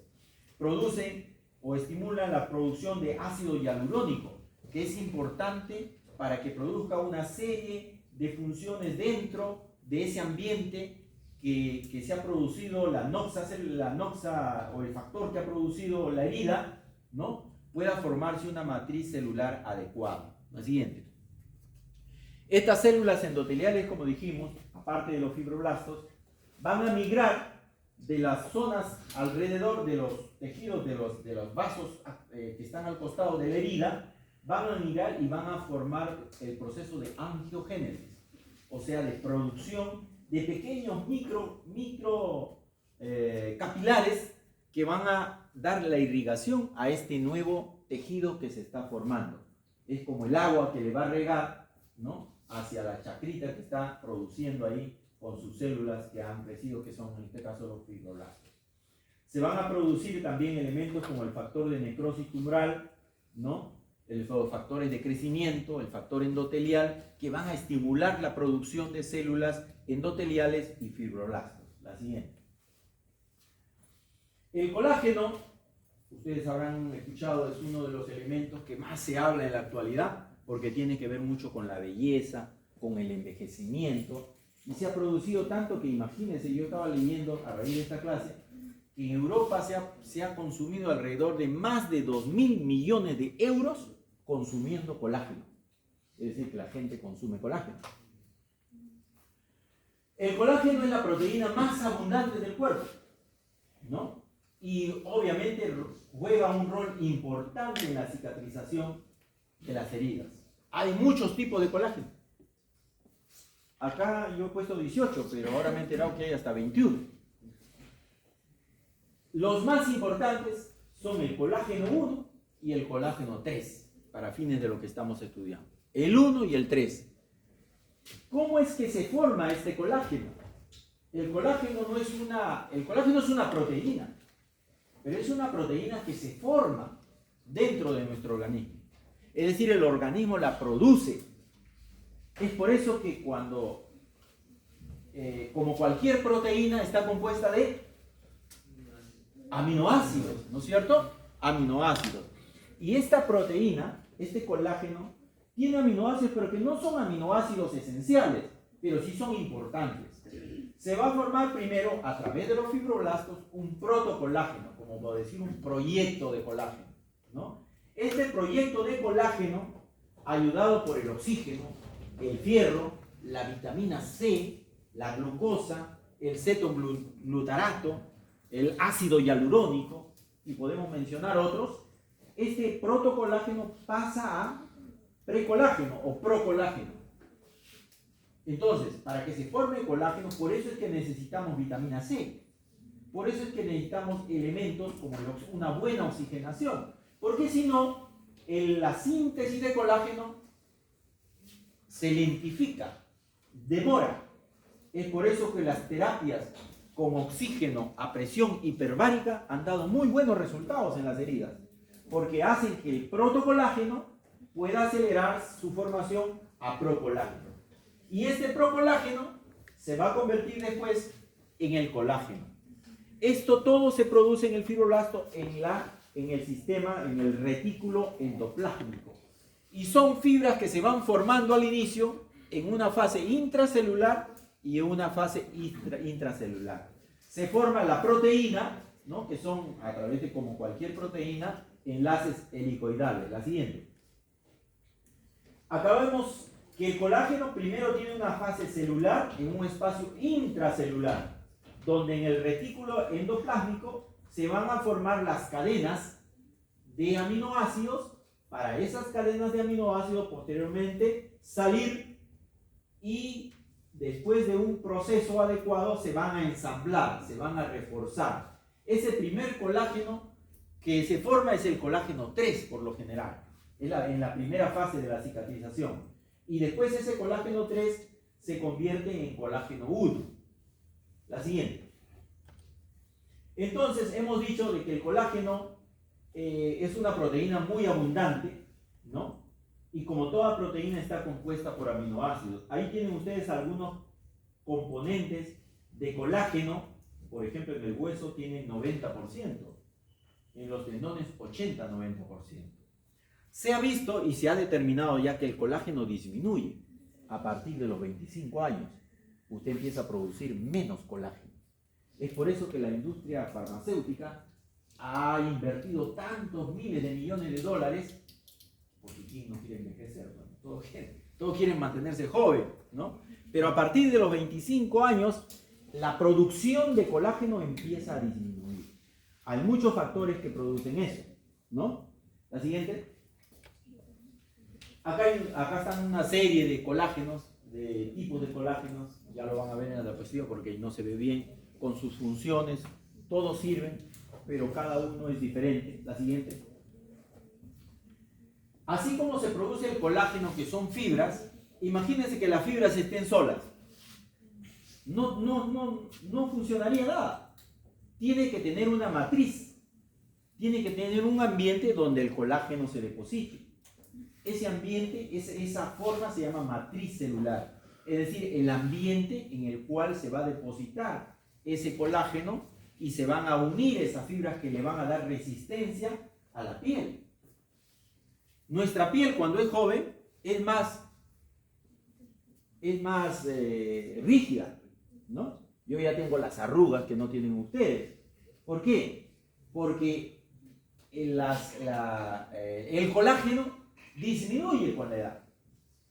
[SPEAKER 1] Producen o estimulan la producción de ácido hialurónico, que es importante para que produzca una serie de funciones dentro de ese ambiente que se ha producido la noxa o el factor que ha producido la herida, ¿no? Pueda formarse una matriz celular adecuada. La siguiente. Estas células endoteliales, como dijimos, aparte de los fibroblastos, van a migrar de las zonas alrededor de los tejidos, de los vasos que están al costado de la herida, van a migrar y van a formar el proceso de angiogénesis, o sea, de producción de pequeños micro capilares que van a dar la irrigación a este nuevo tejido que se está formando. Es como el agua que le va a regar, ¿no?, hacia la chacrita que está produciendo ahí con sus células que han crecido, que son en este caso los fibroblastos. Se van a producir también elementos como el factor de necrosis tumoral, ¿no?, los factores de crecimiento, el factor endotelial, que van a estimular la producción de células endoteliales y fibroblastos. La siguiente. El colágeno, ustedes habrán escuchado, es uno de los elementos que más se habla en la actualidad, porque tiene que ver mucho con la belleza, con el envejecimiento, y se ha producido tanto que, imagínense, yo estaba leyendo a raíz de esta clase, que en Europa se ha consumido alrededor de más de 2.000 millones de euros consumiendo colágeno. Es decir, que la gente consume colágeno. El colágeno es la proteína más abundante del cuerpo, ¿no? Y obviamente juega un rol importante en la cicatrización de las heridas. Hay muchos tipos de colágeno. Acá yo he puesto 18, pero ahora me he enterado que hay hasta 21. Los más importantes son el colágeno 1 y el colágeno 3, para fines de lo que estamos estudiando. El 1 y el 3. ¿Cómo es que se forma este colágeno? El colágeno es una proteína, pero es una proteína que se forma dentro de nuestro organismo. Es decir, el organismo la produce. Es por eso que cuando, como cualquier proteína, está compuesta de aminoácidos, ¿no es cierto? Aminoácidos. Y esta proteína, este colágeno, tiene aminoácidos, pero que no son aminoácidos esenciales, pero sí son importantes. Se va a formar primero, a través de los fibroblastos, un protocolágeno, como por decir un proyecto de colágeno, ¿no? Este proyecto de colágeno, ayudado por el oxígeno, el fierro, la vitamina C, la glucosa, el cetoglutarato, el ácido hialurónico, y podemos mencionar otros, este protocolágeno pasa a precolágeno o procolágeno. Entonces, para que se forme colágeno, por eso es que necesitamos vitamina C. Por eso es que necesitamos elementos como una buena oxigenación. Porque si no, la síntesis de colágeno se lentifica, demora. Es por eso que las terapias con oxígeno a presión hiperbárica han dado muy buenos resultados en las heridas, porque hacen que el protocolágeno pueda acelerar su formación a procolágeno. Y este procolágeno se va a convertir después en el colágeno. Esto todo se produce en el fibroblasto, en el sistema, en el retículo endoplásmico. Y son fibras que se van formando al inicio en una fase intracelular y en una fase intracelular. Se forma la proteína, ¿no?, que son, a través de, como cualquier proteína, enlaces helicoidales. La siguiente. Acá vemos que el colágeno primero tiene una fase celular en un espacio intracelular, donde en el retículo endoplásmico se van a formar las cadenas de aminoácidos, para esas cadenas de aminoácidos posteriormente salir y después de un proceso adecuado se van a ensamblar, se van a reforzar. Ese primer colágeno que se forma es el colágeno 3 por lo general, en la primera fase de la cicatrización. Y después ese colágeno 3 se convierte en colágeno 1. La siguiente. Entonces hemos dicho de que el colágeno es una proteína muy abundante, ¿no? Y como toda proteína está compuesta por aminoácidos. Ahí tienen ustedes algunos componentes de colágeno. Por ejemplo, en el hueso tienen 90%, en los tendones 80-90%. Se ha visto y se ha determinado ya que el colágeno disminuye a partir de los 25 años. Usted empieza a producir menos colágeno. Es por eso que la industria farmacéutica ha invertido tantos miles de millones de dólares, porque ¿quién no quiere envejecer? Bueno, todos quieren,
[SPEAKER 2] Todos quieren mantenerse joven, ¿no? Pero a partir de los 25 años, la producción de colágeno empieza a disminuir. Hay muchos factores que producen eso, ¿no? La siguiente. Acá están una serie de colágenos, de tipos de colágenos. Ya lo van a ver en la diapositiva porque no se ve bien, con sus funciones. Todos sirven, pero cada uno es diferente. La siguiente. Así como se produce el colágeno, que son fibras, imagínense que las fibras estén solas. No funcionaría nada. Tiene que tener una matriz. Tiene que tener un ambiente donde el colágeno se deposite. Ese ambiente, esa forma se llama matriz celular. Es decir, el ambiente en el cual se va a depositar ese colágeno y se van a unir esas fibras que le van a dar resistencia a la piel. Nuestra piel cuando es joven es más rígida, ¿no? Yo ya tengo las arrugas que no tienen ustedes. ¿Por qué? Porque el colágeno disminuye con la edad.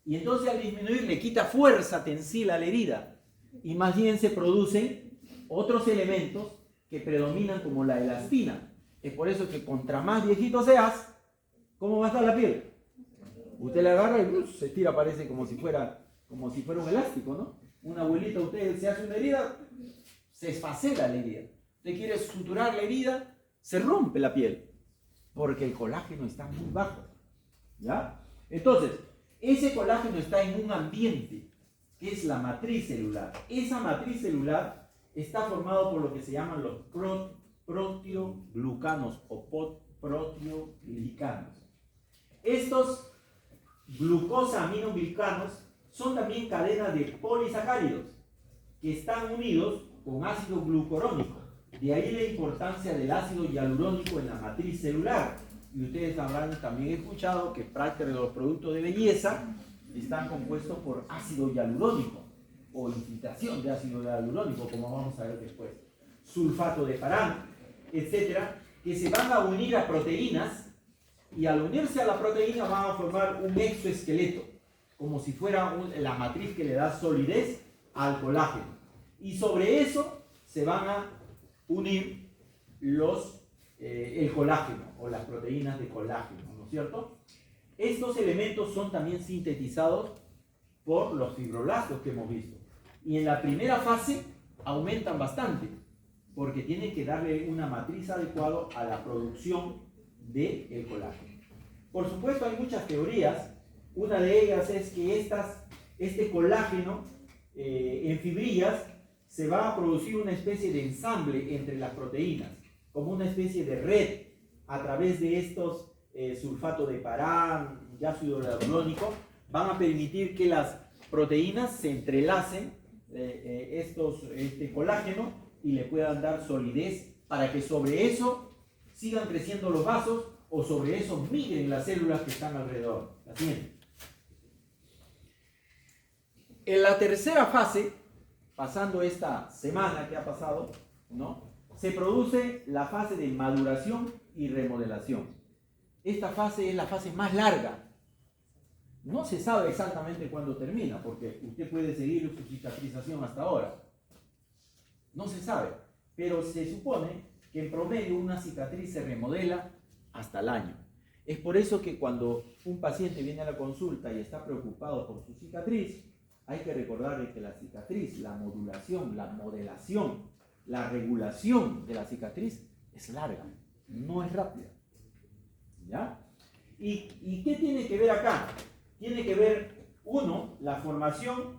[SPEAKER 2] Y entonces al disminuir le quita fuerza tensil a la herida. Y más bien se producen otros elementos que predominan como la elastina. Es por eso que contra más viejito seas, ¿cómo va a estar la piel? Usted la agarra y se estira, parece como si fuera un elástico, ¿no? Una abuelita, usted se hace una herida, se esfacela la herida. Usted quiere suturar la herida, se rompe la piel, porque el colágeno está muy bajo. ¿Ya? Entonces, ese colágeno está en un ambiente, que es la matriz celular. Esa matriz celular está formada por lo que se llaman los proteoglucanos o proteoglicanos. Estos glucosa-aminoglicanos son también cadenas de polisacáridos que están unidos con ácido glucurónico. De ahí la importancia del ácido hialurónico en la matriz celular. Y ustedes habrán también escuchado que parte de los productos de belleza están compuestos por ácido hialurónico o infiltración de ácido hialurónico, como vamos a ver después. Sulfato de parán, etcétera, que se van a unir a proteínas y al unirse a la proteína van a formar un exoesqueleto, como si fuera la matriz que le da solidez al colágeno. Y sobre eso se van a unir el colágeno o las proteínas de colágeno, ¿no es cierto? Estos elementos son también sintetizados por los fibroblastos que hemos visto. Y en la primera fase aumentan bastante, porque tienen que darle una matriz adecuada a la producción del colágeno. Por supuesto, hay muchas teorías. Una de ellas es que este colágeno en fibrillas se va a producir una especie de ensamble entre las proteínas, como una especie de red a través de estos sulfato de parán y ácido hialurónico, van a permitir que las proteínas se entrelacen este colágeno y le puedan dar solidez para que sobre eso sigan creciendo los vasos o sobre eso migren las células que están alrededor. La siguiente. En la tercera fase, pasando esta semana que ha pasado, ¿no?, se produce la fase de maduración y remodelación. Esta fase es la fase más larga. No se sabe exactamente cuándo termina, porque usted puede seguir su cicatrización hasta ahora. No se sabe, pero se supone que en promedio una cicatriz se remodela hasta el año. Es por eso que cuando un paciente viene a la consulta y está preocupado por su cicatriz, hay que recordarle que la cicatriz, la modulación, la modelación, la regulación de la cicatriz es larga, no es rápida. ¿Ya? ¿Y qué tiene que ver acá? Tiene que ver, uno, la formación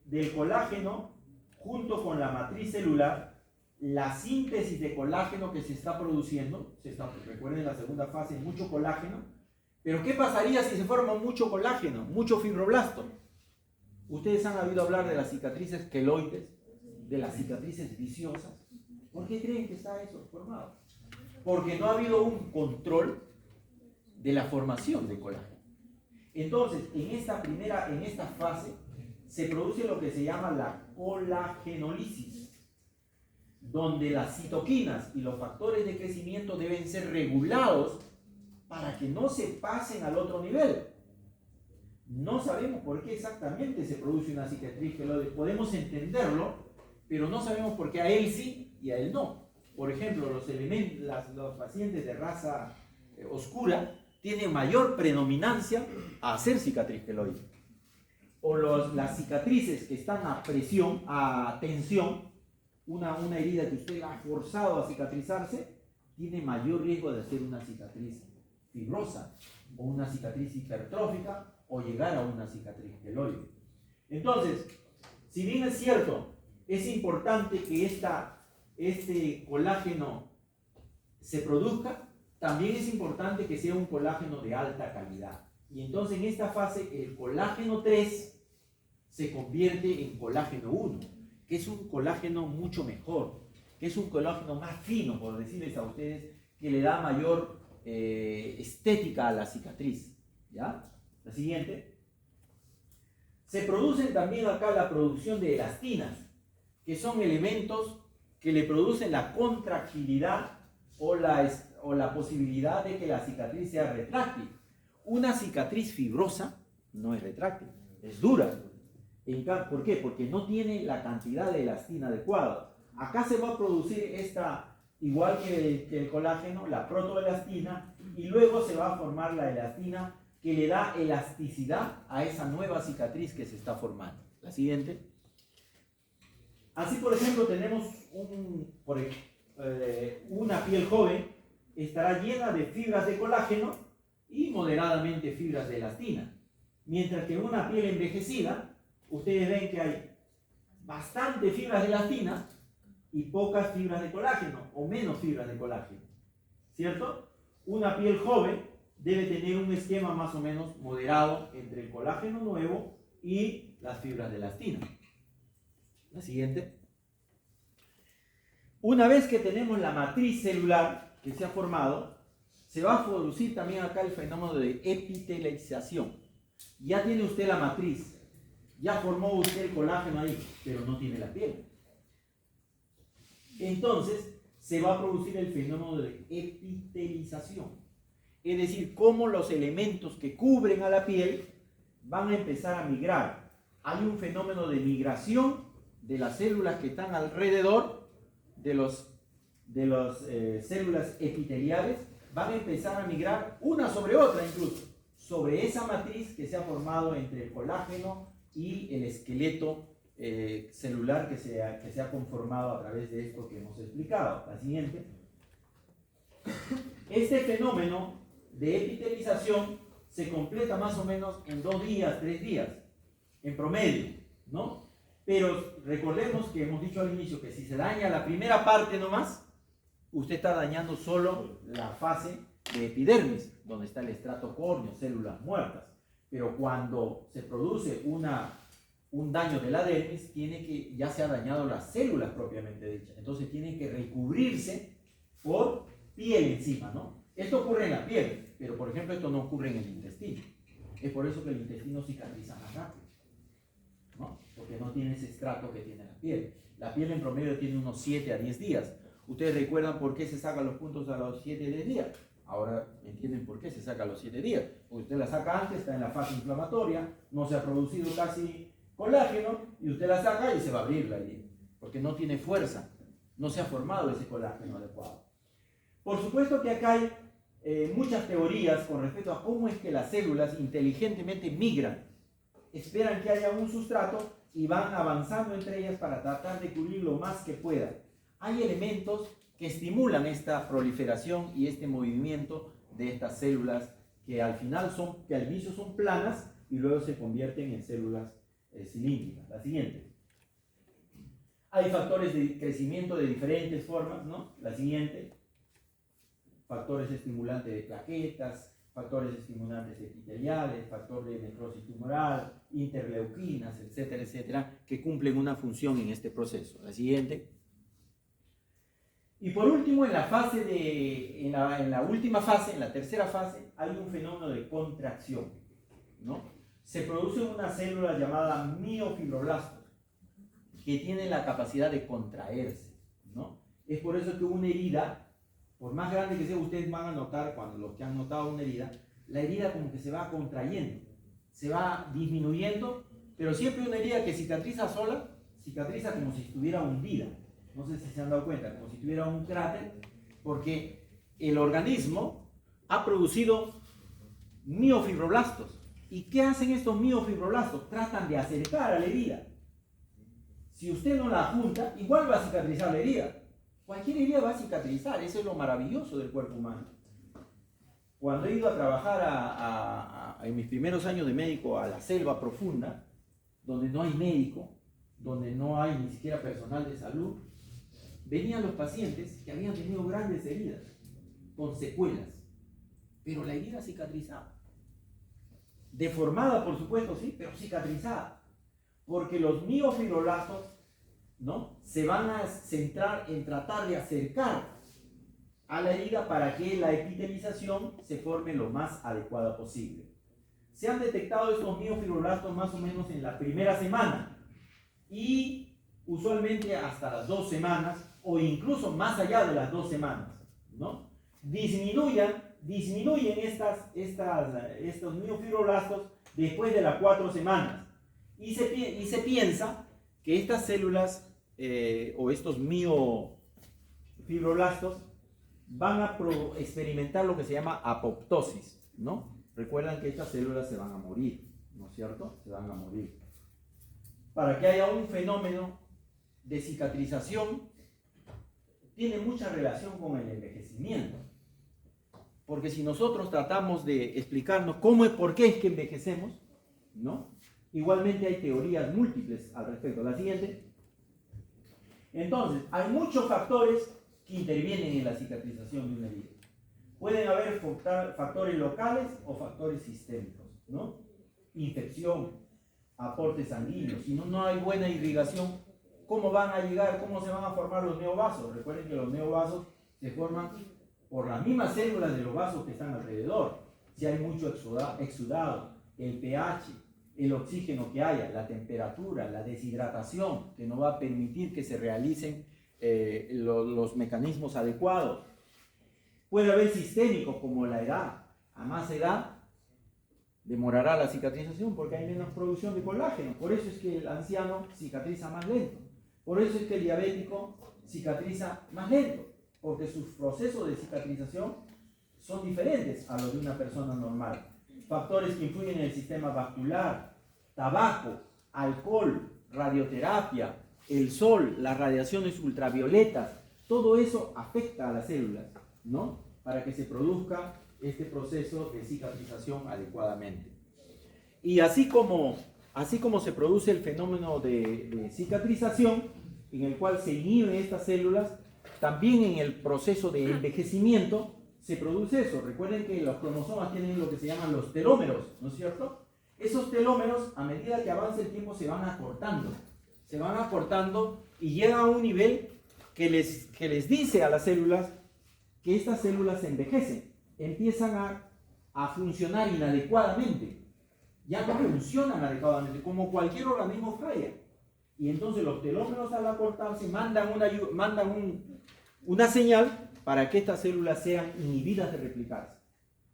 [SPEAKER 2] del colágeno junto con la matriz celular, la síntesis de colágeno que se está produciendo. Recuerden, en la segunda fase mucho colágeno. Pero ¿qué pasaría si se forma mucho colágeno, mucho fibroblasto? Ustedes han oído hablar de las cicatrices queloides, de las cicatrices viciosas. ¿Por qué creen que está eso formado? Porque no ha habido un control de la formación de colágeno. Entonces, en esta fase, se produce lo que se llama la colagenólisis, donde las citoquinas y los factores de crecimiento deben ser regulados para que no se pasen al otro nivel. No sabemos por qué exactamente se produce una cicatriz queloide. Podemos entenderlo, pero no sabemos por qué a él sí y a él no. Por ejemplo, los pacientes de raza oscura tienen mayor predominancia a hacer cicatriz queloide. O las cicatrices que están a presión, a tensión, una herida que usted ha forzado a cicatrizarse, tiene mayor riesgo de hacer una cicatriz fibrosa o una cicatriz hipertrófica o llegar a una cicatriz queloide. Entonces, si bien es cierto, es importante que este colágeno se produzca, también es importante que sea un colágeno de alta calidad. Y entonces en esta fase el colágeno 3 se convierte en colágeno 1, que es un colágeno mucho mejor, que es un colágeno más fino, por decirles a ustedes, que le da mayor estética a la cicatriz. ¿Ya? La siguiente. Se producen también acá la producción de elastinas, que son elementos que le producen la contractilidad o la posibilidad de que la cicatriz sea retráctil. Una cicatriz fibrosa no es retráctil, es dura. ¿Por qué? Porque no tiene la cantidad de elastina adecuada. Acá se va a producir igual que el colágeno, la protoelastina, y luego se va a formar la elastina que le da elasticidad a esa nueva cicatriz que se está formando. La siguiente. Así, por ejemplo, tenemos una piel joven, estará llena de fibras de colágeno y moderadamente fibras de elastina. Mientras que una piel envejecida, ustedes ven que hay bastante fibras de elastina y pocas fibras de colágeno, o menos fibras de colágeno. ¿Cierto? Una piel joven debe tener un esquema más o menos moderado entre el colágeno nuevo y las fibras de elastina. La siguiente. Una vez que tenemos la matriz celular que se ha formado, se va a producir también acá el fenómeno de epitelización. Ya tiene usted la matriz, ya formó usted el colágeno ahí, pero no tiene la piel. Entonces, se va a producir el fenómeno de epitelización. Es decir, cómo los elementos que cubren a la piel van a empezar a migrar. Hay un fenómeno de migración de las células que están alrededor de las células epiteliales, van a empezar a migrar una sobre otra incluso, sobre esa matriz que se ha formado entre el colágeno y el esqueleto celular que se ha conformado a través de esto que hemos explicado. La siguiente. Este fenómeno de epitelización se completa más o menos en 2 días, 3 días, en promedio, ¿no? Pero recordemos que hemos dicho al inicio que si se daña la primera parte nomás, usted está dañando solo la fase de epidermis, donde está el estrato córneo, células muertas. Pero cuando se produce un daño de la dermis, ya se ha dañado las células propiamente dichas. Entonces tienen que recubrirse por piel encima, ¿no? Esto ocurre en la piel, pero por ejemplo esto no ocurre en el intestino. Es por eso que el intestino cicatriza más rápido, ¿no? Porque no tiene ese estrato que tiene la piel. La piel en promedio tiene unos 7 a 10 días. ¿Ustedes recuerdan por qué se sacan los puntos a los 7 a 10 días? Ahora entienden por qué se saca a los 7 días. Porque usted la saca antes, está en la fase inflamatoria, no se ha producido casi colágeno, y usted la saca y se va a abrir la herida, porque no tiene fuerza, no se ha formado ese colágeno adecuado. Por supuesto que acá hay muchas teorías con respecto a cómo es que las células inteligentemente migran. Esperan que haya un sustrato y van avanzando entre ellas para tratar de cubrir lo más que puedan. Hay elementos que estimulan esta proliferación y este movimiento de estas células que al inicio son planas y luego se convierten en células cilíndricas. La siguiente. Hay factores de crecimiento de diferentes formas, ¿no? La siguiente. Factores estimulantes de plaquetas, factores estimulantes epiteliales, factor de necrosis tumoral, interleuquinas, etcétera, etcétera, que cumplen una función en este proceso. La siguiente. Y por último, en la última fase, en la tercera fase, hay un fenómeno de contracción, ¿no? Se produce una célula llamada miofibroblastos que tiene la capacidad de contraerse, ¿no? Es por eso que una herida, por más grande que sea, ustedes van a notar, cuando los que han notado una herida, la herida como que se va contrayendo. se va disminuyendo, pero siempre una herida que cicatriza sola, cicatriza como si estuviera hundida. No sé si se han dado cuenta, como si tuviera un cráter, porque el organismo ha producido miofibroblastos. ¿Y qué hacen estos miofibroblastos? Tratan de acercar a la herida. Si usted no la junta, igual va a cicatrizar la herida. Cualquier herida va a cicatrizar, eso es lo maravilloso del cuerpo humano. Cuando he ido a trabajar en mis primeros años de médico a la selva profunda, donde no hay médico, donde no hay ni siquiera personal de salud, venían los pacientes que habían tenido grandes heridas, con secuelas, pero la herida cicatrizaba. Deformada, por supuesto, sí, pero cicatrizada. Porque los miofibroblastos, ¿no?, se van a centrar en tratar de acercar a la herida para que la epitelización se forme lo más adecuada posible. Se han detectado estos miofibroblastos más o menos en la primera semana y usualmente hasta las 2 semanas o incluso más allá de las 2 semanas, ¿no? Disminuyen estos miofibroblastos después de las 4 semanas y se piensa que estas células o estos miofibroblastos van a experimentar lo que se llama apoptosis, ¿no? Recuerdan que estas células se van a morir, ¿no es cierto? Se van a morir. Para que haya un fenómeno de cicatrización, tiene mucha relación con el envejecimiento. Porque si nosotros tratamos de explicarnos por qué es que envejecemos, ¿no? Igualmente hay teorías múltiples al respecto. La siguiente. Entonces, hay muchos factores que intervienen en la cicatrización de una herida. Pueden haber factores locales o factores sistémicos, ¿no? Infección, aporte sanguíneo. Si no hay buena irrigación, ¿cómo van a llegar, cómo se van a formar los neovasos? Recuerden que los neovasos se forman por las mismas células de los vasos que están alrededor. Si hay mucho exudado, el pH, el oxígeno que haya, la temperatura, la deshidratación, que no va a permitir que se realicen los mecanismos adecuados. Puede haber sistémicos como la edad. A más edad demorará la cicatrización porque hay menos producción de colágeno. Por eso es que el anciano cicatriza más lento. Por eso es que el diabético cicatriza más lento, porque sus procesos de cicatrización son diferentes a los de una persona normal. Factores que influyen en el sistema vascular, tabaco, alcohol, radioterapia, el sol, las radiaciones ultravioletas, todo eso afecta a las células, ¿no? Para que se produzca este proceso de cicatrización adecuadamente. Y así como se produce el fenómeno de cicatrización, en el cual se inhiben estas células, también en el proceso de envejecimiento se produce eso. Recuerden que los cromosomas tienen lo que se llaman los telómeros, ¿no es cierto? Esos telómeros, a medida que avanza el tiempo, se van acortando y llegan a un nivel que les dice a las células que estas células se envejecen, empiezan a funcionar inadecuadamente, ya no funcionan adecuadamente, como cualquier organismo falla. Y entonces los telómeros al acortarse mandan una señal para que estas células sean inhibidas de replicarse.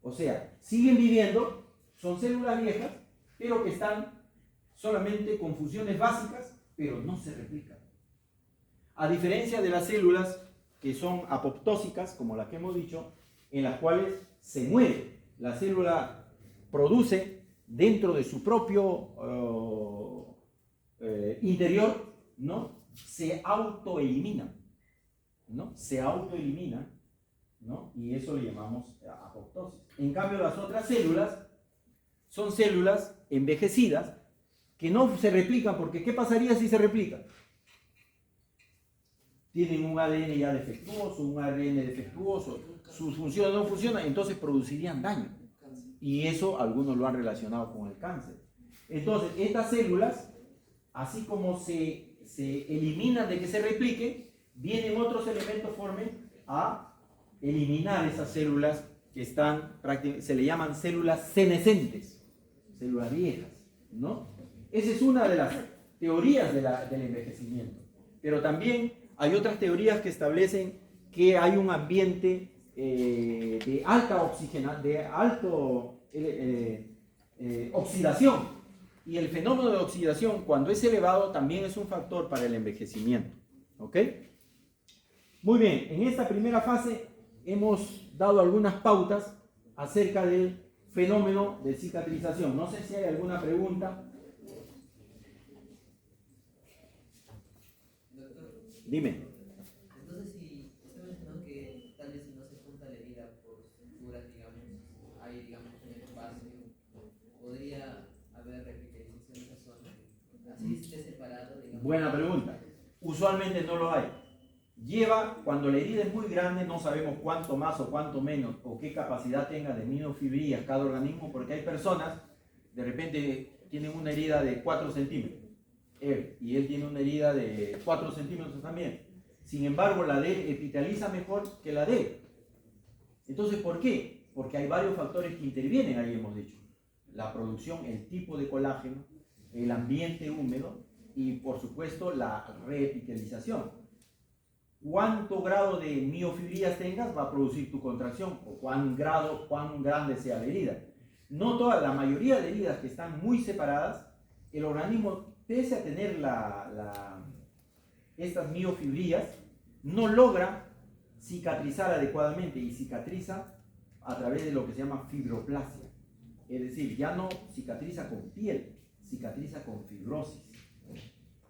[SPEAKER 2] O sea, siguen viviendo, son células viejas, pero que están solamente con funciones básicas, pero no se replican. A diferencia de las células que son apoptósicas, como las que hemos dicho, en las cuales se muere. La célula produce dentro de su propio interior, ¿no? Se autoelimina, ¿no? Se autoelimina, ¿no? Y eso le llamamos apoptosis. En cambio, las otras células son células envejecidas que no se replican, porque ¿qué pasaría si se replican? Tienen un ADN ya defectuoso, sus funciones no funcionan, entonces producirían daño. Y eso algunos lo han relacionado con el cáncer. Entonces, estas células, así como se eliminan de que se repliquen, vienen otros elementos formen a eliminar esas células que están, se le llaman células senescentes, células viejas, ¿no? Esa es una de las teorías del envejecimiento. Pero también hay otras teorías que establecen que hay un ambiente de alta oxigenación, de alto oxidación. Y el fenómeno de oxidación, cuando es elevado, también es un factor para el envejecimiento. ¿Ok? Muy bien, en esta primera fase hemos dado algunas pautas acerca del fenómeno de cicatrización. No sé si hay alguna pregunta.
[SPEAKER 3] Doctor,
[SPEAKER 2] Dime.
[SPEAKER 3] entonces si usted mencionó que tal vez si no se junta la herida por suturas, digamos, hay digamos un espacio, podría haber revitalización de esa zona, así esté separado, digamos.
[SPEAKER 2] Buena pregunta. Usualmente no lo hay. Cuando la herida es muy grande, no sabemos cuánto más o cuánto menos, o qué capacidad tenga de miofibrillas cada organismo, porque hay personas, de repente tienen una herida de 4 centímetros, y él tiene una herida de 4 centímetros también. Sin embargo, la de él epiteliza mejor que la de él. Entonces, ¿por qué? Porque hay varios factores que intervienen ahí, hemos dicho. La producción, el tipo de colágeno, el ambiente húmedo y, por supuesto, la reepitelización. Cuánto grado de miofibrillas tengas va a producir tu contracción, o cuán grande sea la herida. No toda, la mayoría de heridas que están muy separadas, el organismo, pese a tener estas miofibrillas, no logra cicatrizar adecuadamente, y cicatriza a través de lo que se llama fibroplasia. Es decir, ya no cicatriza con piel, cicatriza con fibrosis.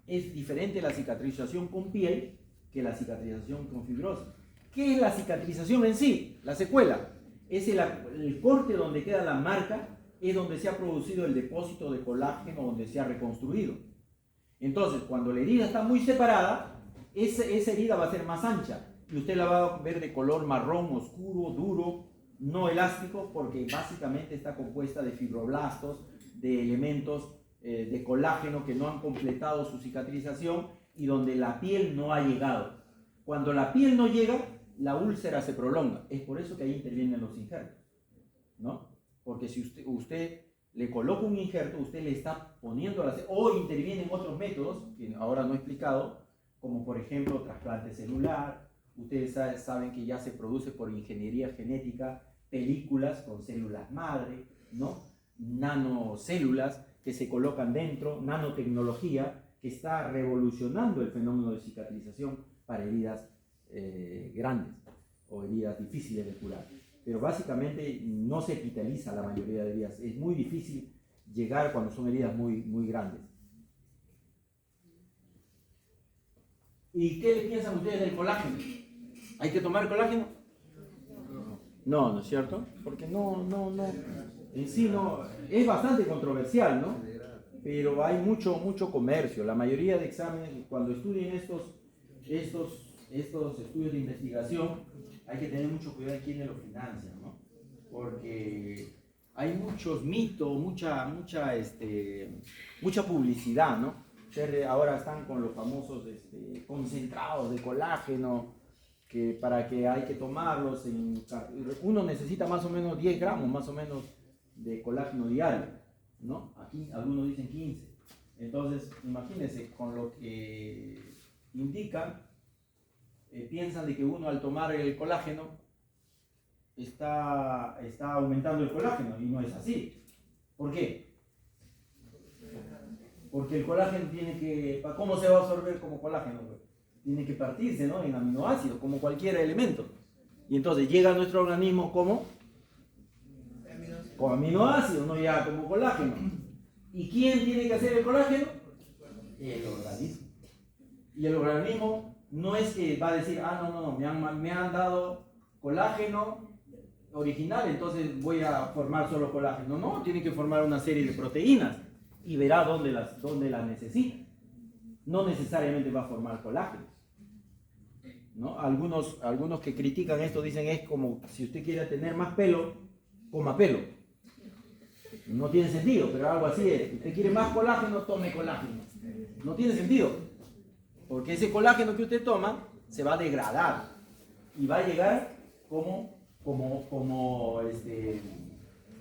[SPEAKER 2] Es diferente la cicatrización con piel que la cicatrización con fibrosis. ¿Qué es la cicatrización en sí? La secuela. Es el corte donde queda la marca, es donde se ha producido el depósito de colágeno, donde se ha reconstruido. Entonces, cuando la herida está muy separada, esa herida va a ser más ancha y usted la va a ver de color marrón, oscuro, duro, no elástico, porque básicamente está compuesta de fibroblastos, de elementos de colágeno que no han completado su cicatrización y donde la piel no ha llegado. Cuando la piel no llega, la úlcera se prolonga. Es por eso que ahí intervienen los injertos, ¿no? Porque si usted le coloca un injerto, usted le está poniendo o intervienen otros métodos, que ahora no he explicado, como por ejemplo trasplante celular. Ustedes saben que ya se produce por ingeniería genética películas con células madre, ¿no? Nanocélulas que se colocan dentro, nanotecnología que está revolucionando el fenómeno de cicatrización para heridas grandes o heridas difíciles de curar. Pero básicamente no se epiteliza la mayoría de heridas. Es muy difícil llegar cuando son heridas muy, muy grandes. ¿Y qué le piensan ustedes del colágeno? ¿Hay que tomar colágeno? No, ¿no es cierto? Porque no. En sí no. Es bastante controversial, ¿no? Pero hay mucho comercio. La mayoría de exámenes, cuando estudien estos estudios de investigación, hay que tener mucho cuidado de quiénes lo financian, ¿no? Porque hay muchos mitos, mucha publicidad, ¿no? Ahora están con los famosos concentrados de colágeno, que para que hay que tomarlos, uno necesita más o menos 10 gramos más o menos de colágeno diario, ¿no? Aquí algunos dicen 15. Entonces, imagínense, con lo que indican, piensan de que uno al tomar el colágeno está aumentando el colágeno, y no es así. ¿Por qué? Porque el colágeno ¿cómo se va a absorber como colágeno? Tiene que partirse, ¿no? En aminoácidos, como cualquier elemento. Y entonces llega a nuestro organismo como aminoácidos, no ya como colágeno. ¿Y quién tiene que hacer el colágeno? El organismo. Y el organismo no es que va a decir, no, me han dado colágeno original, entonces voy a formar solo colágeno. No, tiene que formar una serie de proteínas y verá dónde las necesita. No necesariamente va a formar colágeno, ¿no? Algunos que critican esto dicen es como si usted quiere tener más pelo, coma pelo. No tiene sentido, pero algo así es. Usted quiere más colágeno, tome colágeno. No tiene sentido, porque ese colágeno que usted toma se va a degradar y va a llegar como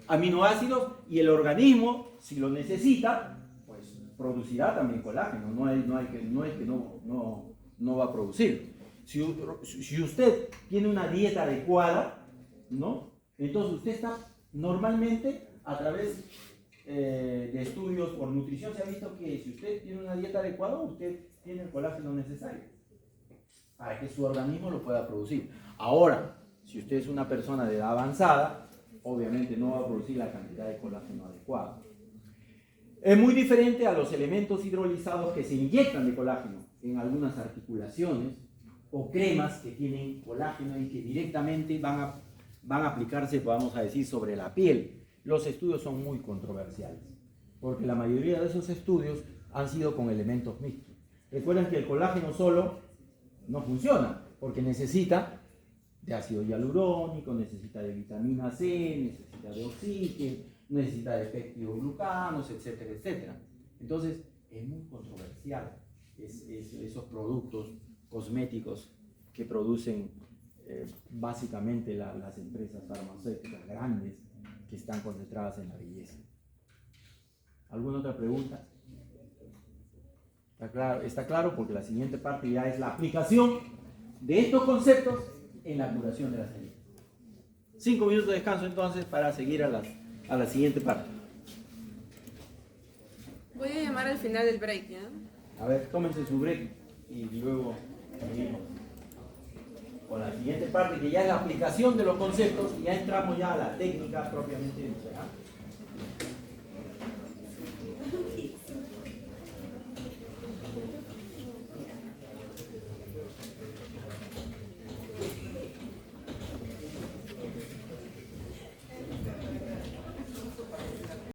[SPEAKER 2] aminoácidos, y el organismo, si lo necesita, pues producirá también colágeno. No es que no va a producir. Si usted tiene una dieta adecuada, ¿no? Entonces usted está normalmente a través de estudios por nutrición se ha visto que si usted tiene una dieta adecuada, usted tiene el colágeno necesario para que su organismo lo pueda producir. Ahora, si usted es una persona de edad avanzada, obviamente no va a producir la cantidad de colágeno adecuada. Es muy diferente a los elementos hidrolizados que se inyectan de colágeno en algunas articulaciones o cremas que tienen colágeno y que directamente van a aplicarse, vamos a decir, sobre la piel. Los estudios son muy controversiales, porque la mayoría de esos estudios han sido con elementos mixtos. Recuerden que el colágeno solo no funciona, porque necesita de ácido hialurónico, necesita de vitamina C, necesita de oxígeno, necesita de peptidoglucanos, etcétera, etcétera. Entonces, es muy controversial esos productos cosméticos que producen básicamente las empresas farmacéuticas grandes que están concentradas en la belleza. ¿Alguna otra pregunta? Está claro porque la siguiente parte ya es la aplicación de estos conceptos en la curación de las heridas. 5 minutos de descanso entonces para seguir a la siguiente parte.
[SPEAKER 4] Voy a llamar al final del break, ¿ya?
[SPEAKER 2] A ver, tómense su break y luego seguimos con la siguiente parte que ya es la aplicación de los conceptos y ya entramos ya a la técnica propiamente dicha.